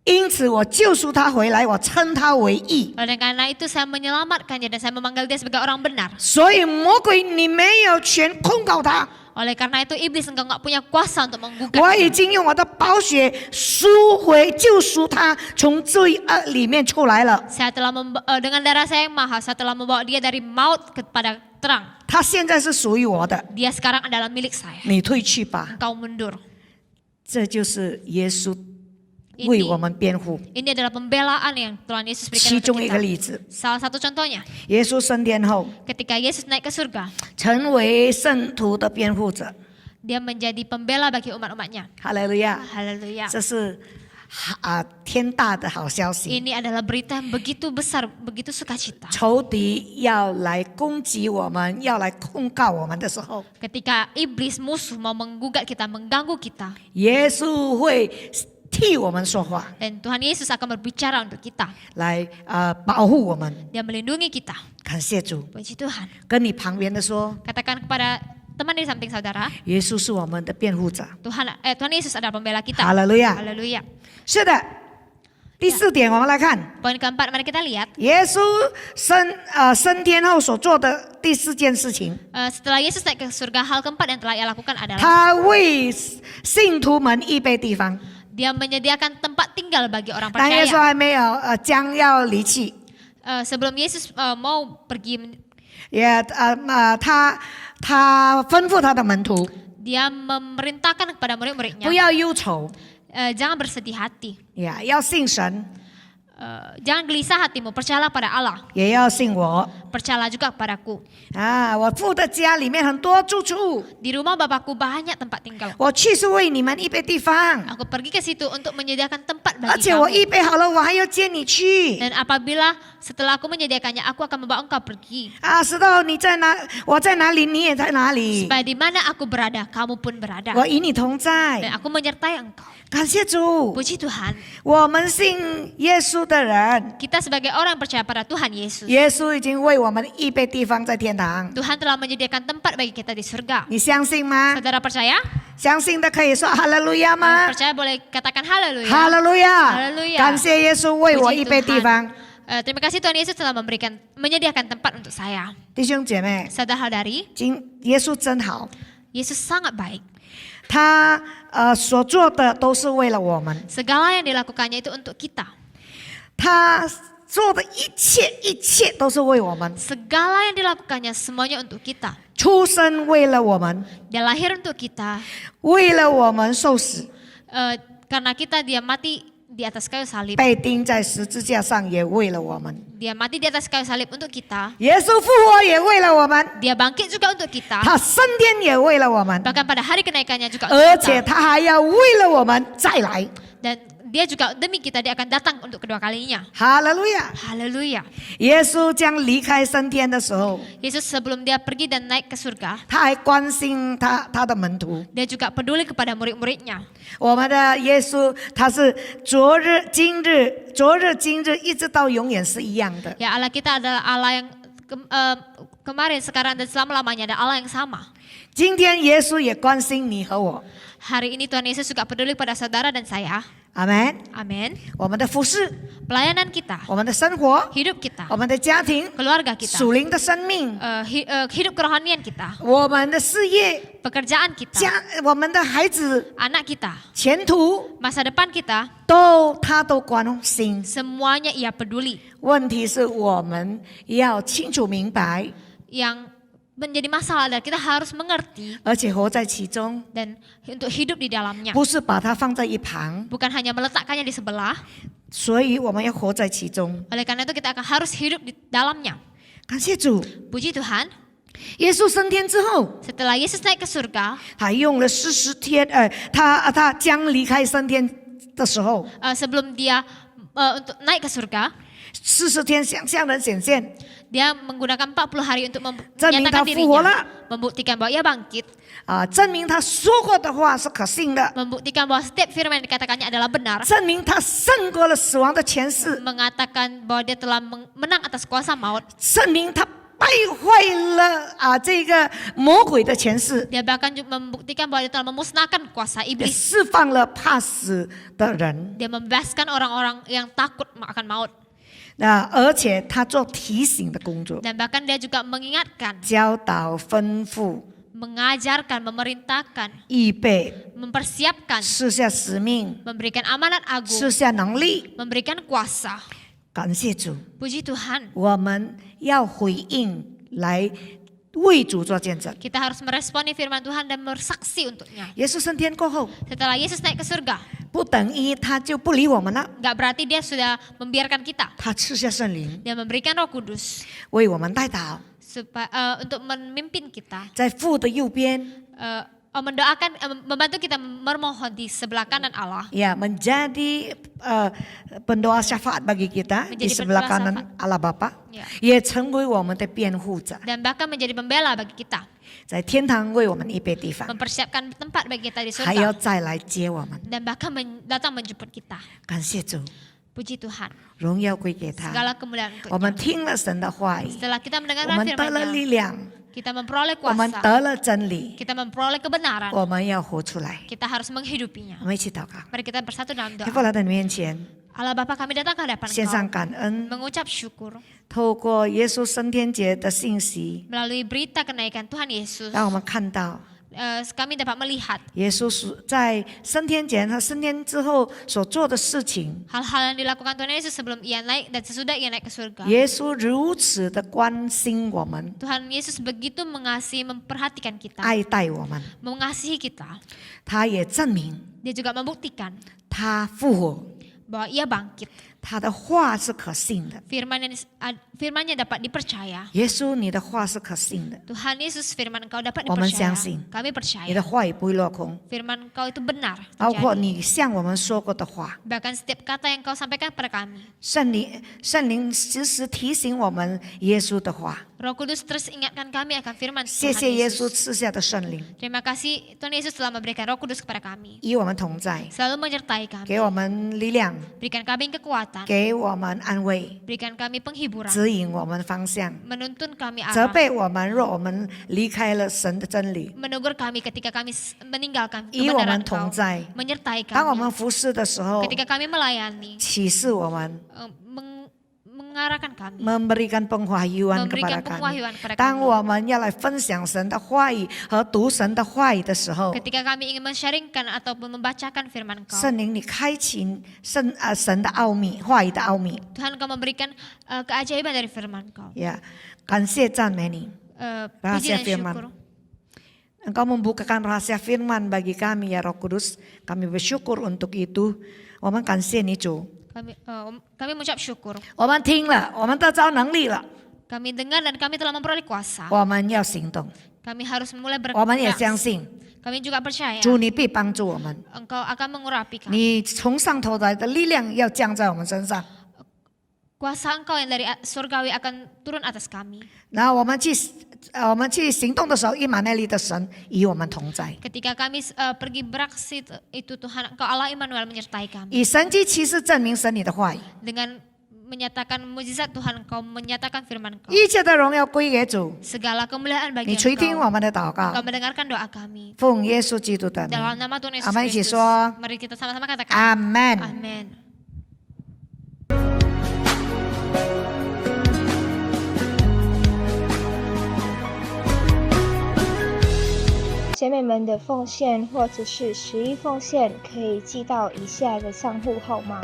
因此我救赎他回来，我称他为义。 Oleh karena itu saya menyelamatkannya dan saya memanggil dia sebagai orang benar. 所以魔鬼你没有权控告他， Oleh karena itu iblis engkau nggak punya kuasa untuk menggugat. 我已经用我的宝血救赎他，从罪恶里面出来了。 Saya telah dengan darah saya yang mahal, saya telah membawa dia dari maut kepada terang. 他现在是属于我的， Dia sekarang adalah milik saya. 你退去吧。 Engkau mundur. 这就是耶稣为我们辩护。 Ini adalah pembelaan yang Tuhan Yesus berikan 其 untuk 中一个 kita. 例子， Salah satu contohnya, 耶稣升天后 ketika Yesus naik ke surga, 成为圣徒的辩护者， dia menjadi pembela bagi umat-umatnya. 哈利路亚！ Haleluya. 这是天大的好消息。 Ini adalah berita yang begitu besar, begitu sukacita. 仇敌要来攻击我们，要来控告我们的时候， Ketika iblis musuh mau menggugat kita, mengganggu kita, 耶稣会替我们说话， dan Tuhan Yesus akan berbicara untuk kita. 来保护我们。 Dia melindungi kita. 感谢主， Puji Tuhan. 跟你旁边的说， Katakan kepada teman di samping saudara, 耶稣是我们的辩护者。 Tuhan Yesus adalah pembela kita. 哈利路亚！ Haleluya. 是的。第4点，我们来看 Poin keempat, mari kita lihat. 耶稣升天后所做的第4件事情。 Setelah Yesus naik ke surga, hal keempat yang telah ia lakukan adalah 他为信徒们预备地方。 dia menyediakan tempat tinggal bagi orang 当耶稣 percaya. 还没有将要离弃， Sebelum Yesus mau pergi, 他吩咐他的门徒 dia memerintahkan kepada murid-muridnya, 不要忧愁， jangan bersedih hati, 要信神， Jangan gelisah hatimu, percayalah pada Allah, 也要信我 percayalah juga kepadaku. 啊！我父的家里面很多住处， Di rumah Bapakku banyak tempat tinggal. 我去是为你们预备地方， Aku pergi ke situ untuk menyediakan tempat 而 bagi 且我 kamu. 预备好了，我还要接你去 Dan apabila setelah aku menyediakannya, aku akan membawa engkau pergi. 啊！知道你在哪，我在哪里，你也在哪里， Supaya di mana aku berada, kamu pun berada. 我与你同 Dan 在。 aku menyertai engkau. 感谢主， Puji Tuhan, 我们信耶稣的人， kita sebagai orang yang percaya pada Tuhan Yesus, 耶稣已经为我们预备地方在天堂， Tuhan telah menyediakan tempat bagi kita di surga. 你相信吗？ Saudara percaya? 相信的可以说哈利路亚吗？ Percaya boleh katakan haleluya. 哈利路亚！ Haleluya 感谢耶稣为我预备地方。 Terima kasih Tuhan Yesus telah menyediakan tempat untuk saya. 弟兄姐妹， Saudara-saudari, 耶稣真好， Yesus sangat baik. 他所做的都是为了我们， Segala yang dilakukannya itu untuk kita. 他做的一切都是为我们， Segala yang dilakukannya semuanya untuk kita. 出生为了我们， Dia lahir untuk kita. 为了我们受死， Karena kita dia mati di atas kayu salib. 被钉在十字架上也为了我们， Dia mati di atas kayu salib untuk kita. 耶稣复活也为了我们， Dia bangkit juga untuk kita. 他升天也为了我们， Bahkan pada hari kenaikannya juga untuk 而且 kita. 他还要为了我们再来。 Dan dia juga demi kita dia akan datang untuk kedua kalinya. 哈利路亚！ Haleluya. 耶稣将离开升天的时候， Yesus sebelum dia pergi dan naik ke surga, 他还关心他的门徒。 dia juga peduli kepada murid-muridnya. 我们的耶稣，他是昨日、今日，一直到永远是一样的。 Ya Allah kita adalah Allah yang kemarin, sekarang dan selama-lamanya ada Allah yang sama. 今天耶稣也关心你和我， Hari ini Tuhan Yesus juga peduli pada saudara dan saya. 阿门。 Amin. 我们的服饰， Pelayanan kita, 我们的生活， hidup kita, 我们的家庭， keluarga kita, 属灵的生命， hidup kerohanian kita, 我们的事业， pekerjaan kita, 我们的孩子 anak kita, 前途， masa depan kita, 他都关心。 semuanya ia peduli. 问题是我们要清楚明白， Yang menjadi masalah adalah kita harus mengerti 而且活在其中， dan untuk hidup di dalamnya. 不是把它放在一旁。 Bukan hanya meletakkannya di sebelah. 所以我们要活在其中。 Oleh karena itu kita akan harus hidup di dalamnya. 感谢主， Puji Tuhan, 耶稣升天之后， setelah Yesus naik ke surga, 还用了40天，他将离开升天的时候， sebelum dia untuk naik ke surga, 40天向人显现， dia menggunakan 40 hari untuk 证明他 menyatakan 复活 dirinya, 了， membuktikan bahwa ia bangkit, 证明他说过的话是可信的， membuktikan bahwa setiap firman yang dikatakannya adalah benar, 证明他胜过了死亡的权势， mengatakan bahwa dia telah menang atas kuasa maut, 证明他败坏了这个魔鬼的权势， dia bahkan juga membuktikan bahwa dia telah memusnahkan kuasa 也 iblis, 释放了怕死的人。 dia membebaskan orang-orang yang takut akan maut, 而且他做提醒的工作， dan bahkan dia juga mengingatkan, 教导、吩咐、 mengajarkan, memerintahkan, 预备、 mempersiapkan, 赐下使命、 memberikan amanat 赐 agung, 下能力。 memberikan kuasa. 感谢主， Puji Tuhan, 我们要回应来为主做见证。 kita harus meresponi firman Tuhan dan bersaksi untuknya. 耶稣升天过后， Setelah Yesus naik ke surga, 不等于他就不理我们了， gak berarti dia sudah membiarkan kita. 他赐下圣灵 Dia memberikan Roh Kudus 为我们带导， untuk memimpin kita, 在父的右边， mendoakan, membantu kita memohon di sebelah kanan Allah, ya menjadi pendoa syafaat bagi kita di Menjadi sebelah pendoa kanan syafaat. Allah Bapa， Ya. 也成为我们的辩护者， dan bahkan menjadi pembela bagi kita, 在天堂为我们预备地方， mempersiapkan tempat bagi kita di 还要 surga, 再来接我们。 dan bahkan datang menjemput kita. 感谢主， Puji Tuhan, 荣耀归给他。 segala kemuliaan 我们 untuknya. 听了神的话语， Setelah kita 我 mendengarkan 们得了 firman-Nya, 力量， kita memperoleh 我们 kuasa, 得了真理， kita memperoleh kebenaran, 我们要活出来。 kita harus menghidupinya. 我们一起祷告， Mari kita bersatu dalam 天 doa. 父来到你面前， Allah Bapa, kami datang ke hadapan 献上 Engkau, 感恩， mengucap syukur 透过耶稣升天节的信息， melalui berita kenaikan Tuhan Yesus. 让我们看到 Kami dapat melihat 耶稣在升天前和升天之后所做的事情。 hal-hal yang dilakukan Tuhan Yesus sebelum ia naik dan sesudah ia naik ke surga. 耶稣如此的关心我们， Tuhan Yesus begitu mengasihi, memperhatikan kita, 爱戴我们， mengasihi kita. 他也证明 Dia juga membuktikan 他复活， bahwa ia bangkit. 他的话是可信的。 Firman-Nya dapat dipercaya. 耶稣，你的话是可信的， Tuhan Yesus, firman Engkau dapat 我们 dipercaya. 相信 Kami 你 percaya. 的话语不会落空， Firman Engkau itu benar. 包括 terjadi. 你向我们说过的话。 Bahkan setiap kata yang Engkau sampaikan kepada kami. 圣灵时时提醒我们耶稣的话。 Roh Kudus terus ingatkan kami akan firman 谢 Tuhan 谢耶稣 Yesus. 赐下的圣灵， Terima kasih Tuhan Yesus telah memberikan Roh Kudus kepada kami. 与我们同在， Selalu menyertai kami. 给我们力量， Berikan kami kekuatan. 给我们安慰， Berikan kami penghiburan. 指引我们方向， Menuntun kami 责 arah. 备我们，若我们离开了神的真理。 Menegur kami ketika kami meninggalkan 与我们 kebenaran 同 Engkau. 在， Menyertai 当我们 kami. 服侍的时候， Ketika kami melayani. 启示我们， Mengarahkan kami. memberikan pengwahyuan Memberikan kepada kami。 pengwahyuan kepada 当 kami. 我们要来分享神的话语和读神的话语的时候， Ketika kami ingin men-sharingkan ataupun membacakan firman Engkau. 圣灵你开启神的奥秘，话语的奥秘。 Tuhan Engkau memberikan keajaiban dari firman Engkau. 呀，感谢赞美你。 Puji dan firman. syukur. Engkau membukakan rahasia firman bagi kami ya Roh Kudus. Kami bersyukur untuk itu. 我们感谢你主。 Kami mengucap syukur. 我们听了，我们得着能力了， Kami dengar dan kami telah memperoleh kuasa. 我们要行动。 Kami harus mulai 我们也 bergerak. 相信 Kami juga percaya 主，你必帮助我们。 Engkau akan mengurapi kami. 你从上头来的力量要降在我们身上， Kuasa Engkau yang dari surgawi akan turun atas kami. 然后我们去行动的时候，以马内利的神与我们同在， Ketika kami pergi beraksi itu Tuhan Engkau Allah Immanuel menyertai kami. 以神迹奇事证明神你的话语。 Dengan menyatakan mujizat Tuhan Engkau menyatakan firman Engkau. 一切的荣耀归给主。 Segala kemuliaan bagi 你垂听 Engkau. 我们的祷 Engkau 告， mendengarkan doa kami. 奉耶稣基督的名， Dalam nama Tuhan Yesus 我们一起 Kristus. 说 Mari kita sama-sama katakan. 阿门。 Amin. 姐妹们的奉献或者是11奉献，可以寄到以下的账户号码：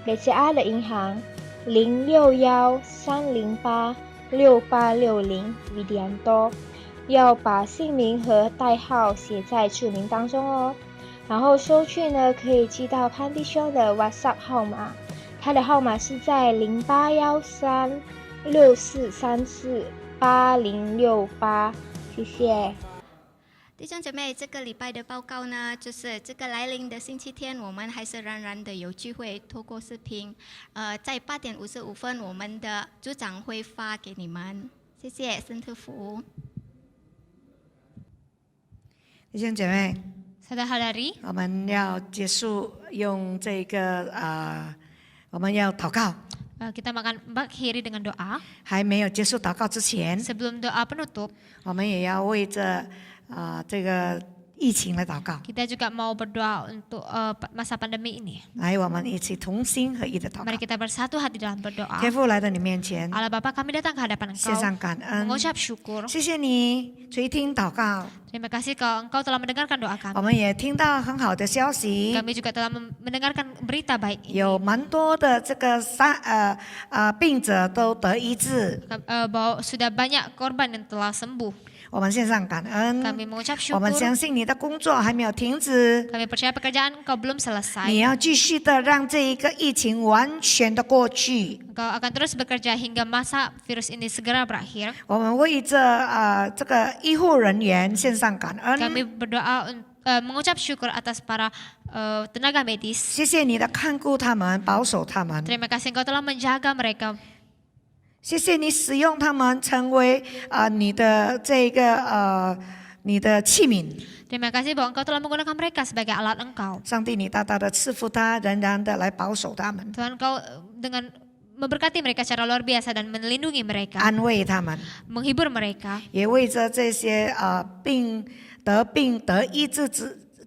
美加阿的银行061-308-6860 Widianto，要把姓名和代号写在注明当中哦。然后收据呢，可以寄到潘弟兄的 WhatsApp 号码，他的号码是在081364348068，谢谢。弟兄姐妹，这个礼拜的报告呢，就是这个来临的星期天，我们还是仍然的有聚会，透过视频。在8点55分，我们的组长会发给你们。谢谢，圣特福。弟兄姐妹， Saudara-saudari, 我们要结束用这个我们要祷告。 kita akan mengakhiri dengan doa. 还没有结束祷告之前， Sebelum doa penutup, 我们也要为这这个疫情来祷告。 kita juga mau berdoa untuk masa pandemi ini. 来，我们一起同心合意的祷 Mari 告。 kita bersatu hati dalam berdoa. 天父来到你面前， Allah Bapa, kami datang ke hadapan 献 Engkau, 上感恩， mengucap syukur. 谢谢你垂听祷告。 Terima kasih Engkau telah mendengarkan doa 我 kami. 们也听到很好的消息， Kami juga telah mendengarkan berita baik ini. 有蛮多的这个病者都得医治。 Bahwa sudah banyak korban yang telah sembuh. 我们献上感恩， Kami mengucap 我们 syukur. 相信你的工作还没有停止， Kami percaya pekerjaan Engkau belum 你 selesai. 要继续的让这一个疫情完全的过去。 Engkau akan terus bekerja hingga masa virus ini segera berakhir. 我们为这个医护人员献上感恩， Kami berdoa mengucap syukur atas para tenaga medis. 谢谢你的看顾他们，保守他们， Terima kasih Engkau telah menjaga mereka. 谢谢你使用他们成为你的这个你的器皿。 Terima kasih bahwa Engkau telah menggunakan mereka sebagai alat Engkau. 上帝，你大大的赐福他，仍然的来保守他们， Tuhan Engkau dengan memberkati mereka secara luar biasa dan melindungi mereka, 安慰他们， menghibur mereka. 也为着这些病得医治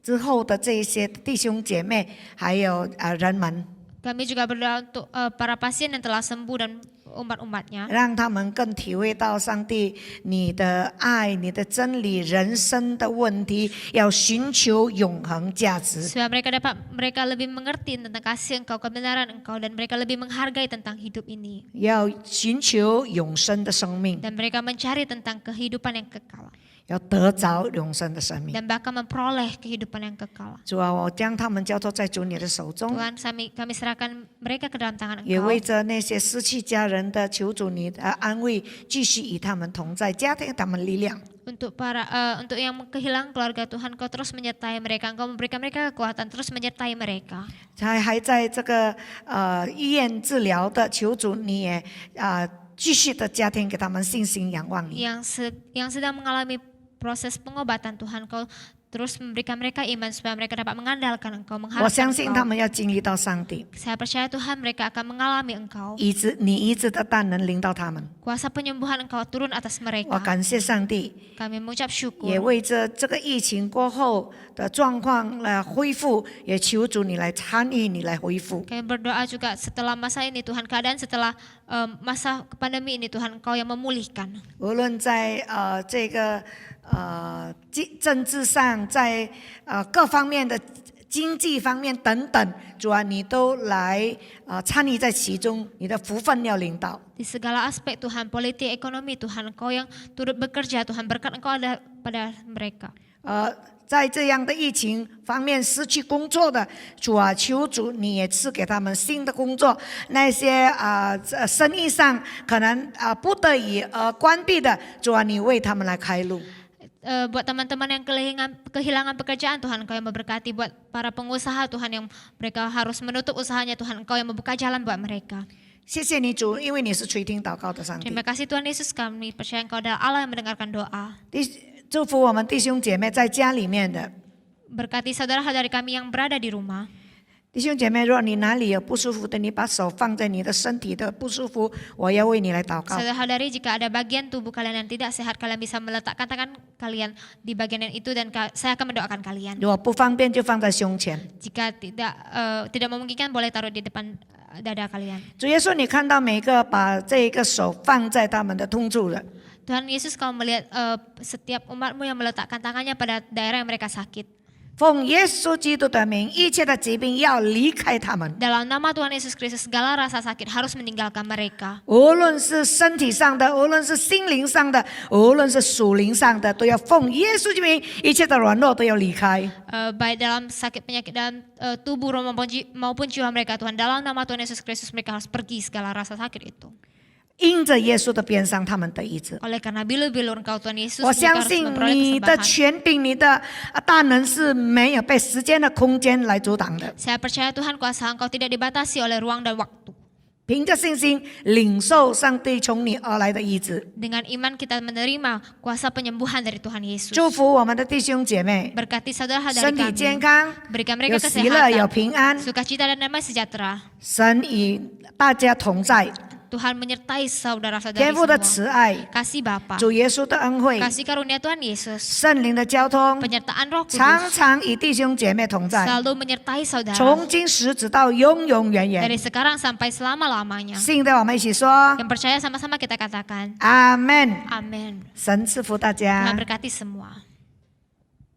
之后的这些弟兄姐妹，还有人们， Kami juga berdoa untuk para pasien yang telah sembuh dan umat-umatnya. 让他们更体会到上帝你的爱、你的真理、人生的问题，要寻求永恒价值。 Supaya mereka lebih mengerti tentang kasih Engkau, kebenaran Engkau, dan mereka lebih menghargai tentang hidup ini. 要寻求永生的生命， Dan mereka mencari tentang kehidupan yang kekal. 要得着永生的生命。 dan bahkan memperoleh kehidupan yang kekal. 主啊，我将他们交托在主你的手中， Tuhan, kami serahkan mereka ke dalam tangan 也为 Engkau. 着那些失去家人的，求主你的安慰，继续与他们同在，加添他们力量。 Untuk untuk yang kehilangan keluarga Tuhan, Kau terus menyertai mereka. Engkau memberikan mereka kekuatan terus menyertai mereka. 还在这个医院治疗的，求主你也继续的加添给他们信心，仰望你。 Yang sedang mengalami proses pengobatan, Tuhan Kau terus memberikan mereka iman supaya mereka dapat mengandalkan Engkau, 我 mengharapkan 相信他 Engkau. 们要经历到上帝， Saya percaya Tuhan mereka akan mengalami Engkau. 你医治的大能临到他们。 Kuasa penyembuhan Engkau turun atas 我 mereka. 感谢上帝， Kami mengucap 也 syukur. 为着这个疫情过后的状况恢复，也求主你来参与，你来恢复。 Kami berdoa juga setelah masa ini Tuhan, keadaan setelah masa pandemi ini Tuhan Engkau yang memulihkan. 无论在这个政治上，在各方面的经济方面等等，主啊，你都来参与在其中，你的福分要领导。 Di segala aspek Tuhan, politik, ekonomi Tuhan Engkau yang turut bekerja Tuhan, berkat Engkau ada pada mereka. 在这样的疫情方面失去工作的，主啊，求主你也赐给他们新的工作。那些生意上可能不得已关闭的，主啊，你为他们来开路。 Buat teman-teman yang kehilangan pekerjaan Tuhan Engkau yang memberkati. Buat para pengusaha Tuhan yang mereka harus menutup usahanya Tuhan Engkau yang membuka jalan buat mereka. 谢谢你主，因为你是垂听祷告的上帝。 Terima kasih Tuhan Yesus, kami percaya Engkau adalah Allah yang mendengarkan doa. 祝福我们弟兄姐妹在家里面的 Berkati saudara-saudari kami yang berada di rumah. 弟兄姐妹，若你哪里有不舒服的，你把手放在你的身体的不舒服，我要为你来祷告。 Saudara-saudari, jika ada bagian tubuh kalian yang tidak sehat, kalian bisa meletakkan tangan kalian di bagian yang itu dan saya akan mendoakan kalian. 如果不方便，就放在胸前。 Jika tidak memungkinkan, boleh taruh di depan dada kalian. 主耶稣，你看到每个把这一个手放在他们的痛处了， Tuhan Yesus, Kau melihat setiap umatmu yang meletakkan tangannya pada daerah yang mereka sakit. 奉耶稣基督的名，一切的疾病要离开他们。 Dalam nama Tuhan Yesus Kristus, segala rasa sakit harus meninggalkan mereka. 无论是身体上的，无论是心灵上的，无论是属灵上的，都要奉耶稣之名，一切的软弱都要离开。 Baik dalam sakit penyakit dalam tubuh maupun jiwa mereka Tuhan. Dalam nama Tuhan Yesus Kristus mereka harus pergi segala rasa sakit itu. 因着耶稣的鞭伤，他们得医治。 Oleh karena bilu-bilu Engkau Tuhan Yesus, 我 mereka 相 harus 信 memperoleh 你的 kesembahan. 权柄、你的大能是没有被时间的空间来阻挡的。 Saya percaya Tuhan, kuasa Engkau tidak dibatasi oleh ruang dan waktu. 凭着信心领受上帝从你而来的医治。 Dengan iman kita menerima kuasa penyembuhan dari Tuhan Yesus. 祝福我们的弟兄姐妹， Berkati saudara-saudari 身体健 kami. 康， Berikan 有 mereka 喜乐，有 kesehatan, 平安。 sukacita dan damai sejahtera. 神与大家同在， Tuhan menyertai saudara-saudari 天父的 semua. 慈爱， Kasih Bapa, 主耶稣的恩惠， kasih karunia Tuhan Yesus, 圣灵的交通， penyertaan Roh 常 Kudus 常与弟兄姐妹同在， selalu menyertai saudara 从今时直到永永远远 dari。sekarang sampai selama-lamanya. 信的，我们一起说 Yang percaya sama-sama kita katakan, 阿门。 Amin. 神赐福大 Tuhan 家。 berkati semua.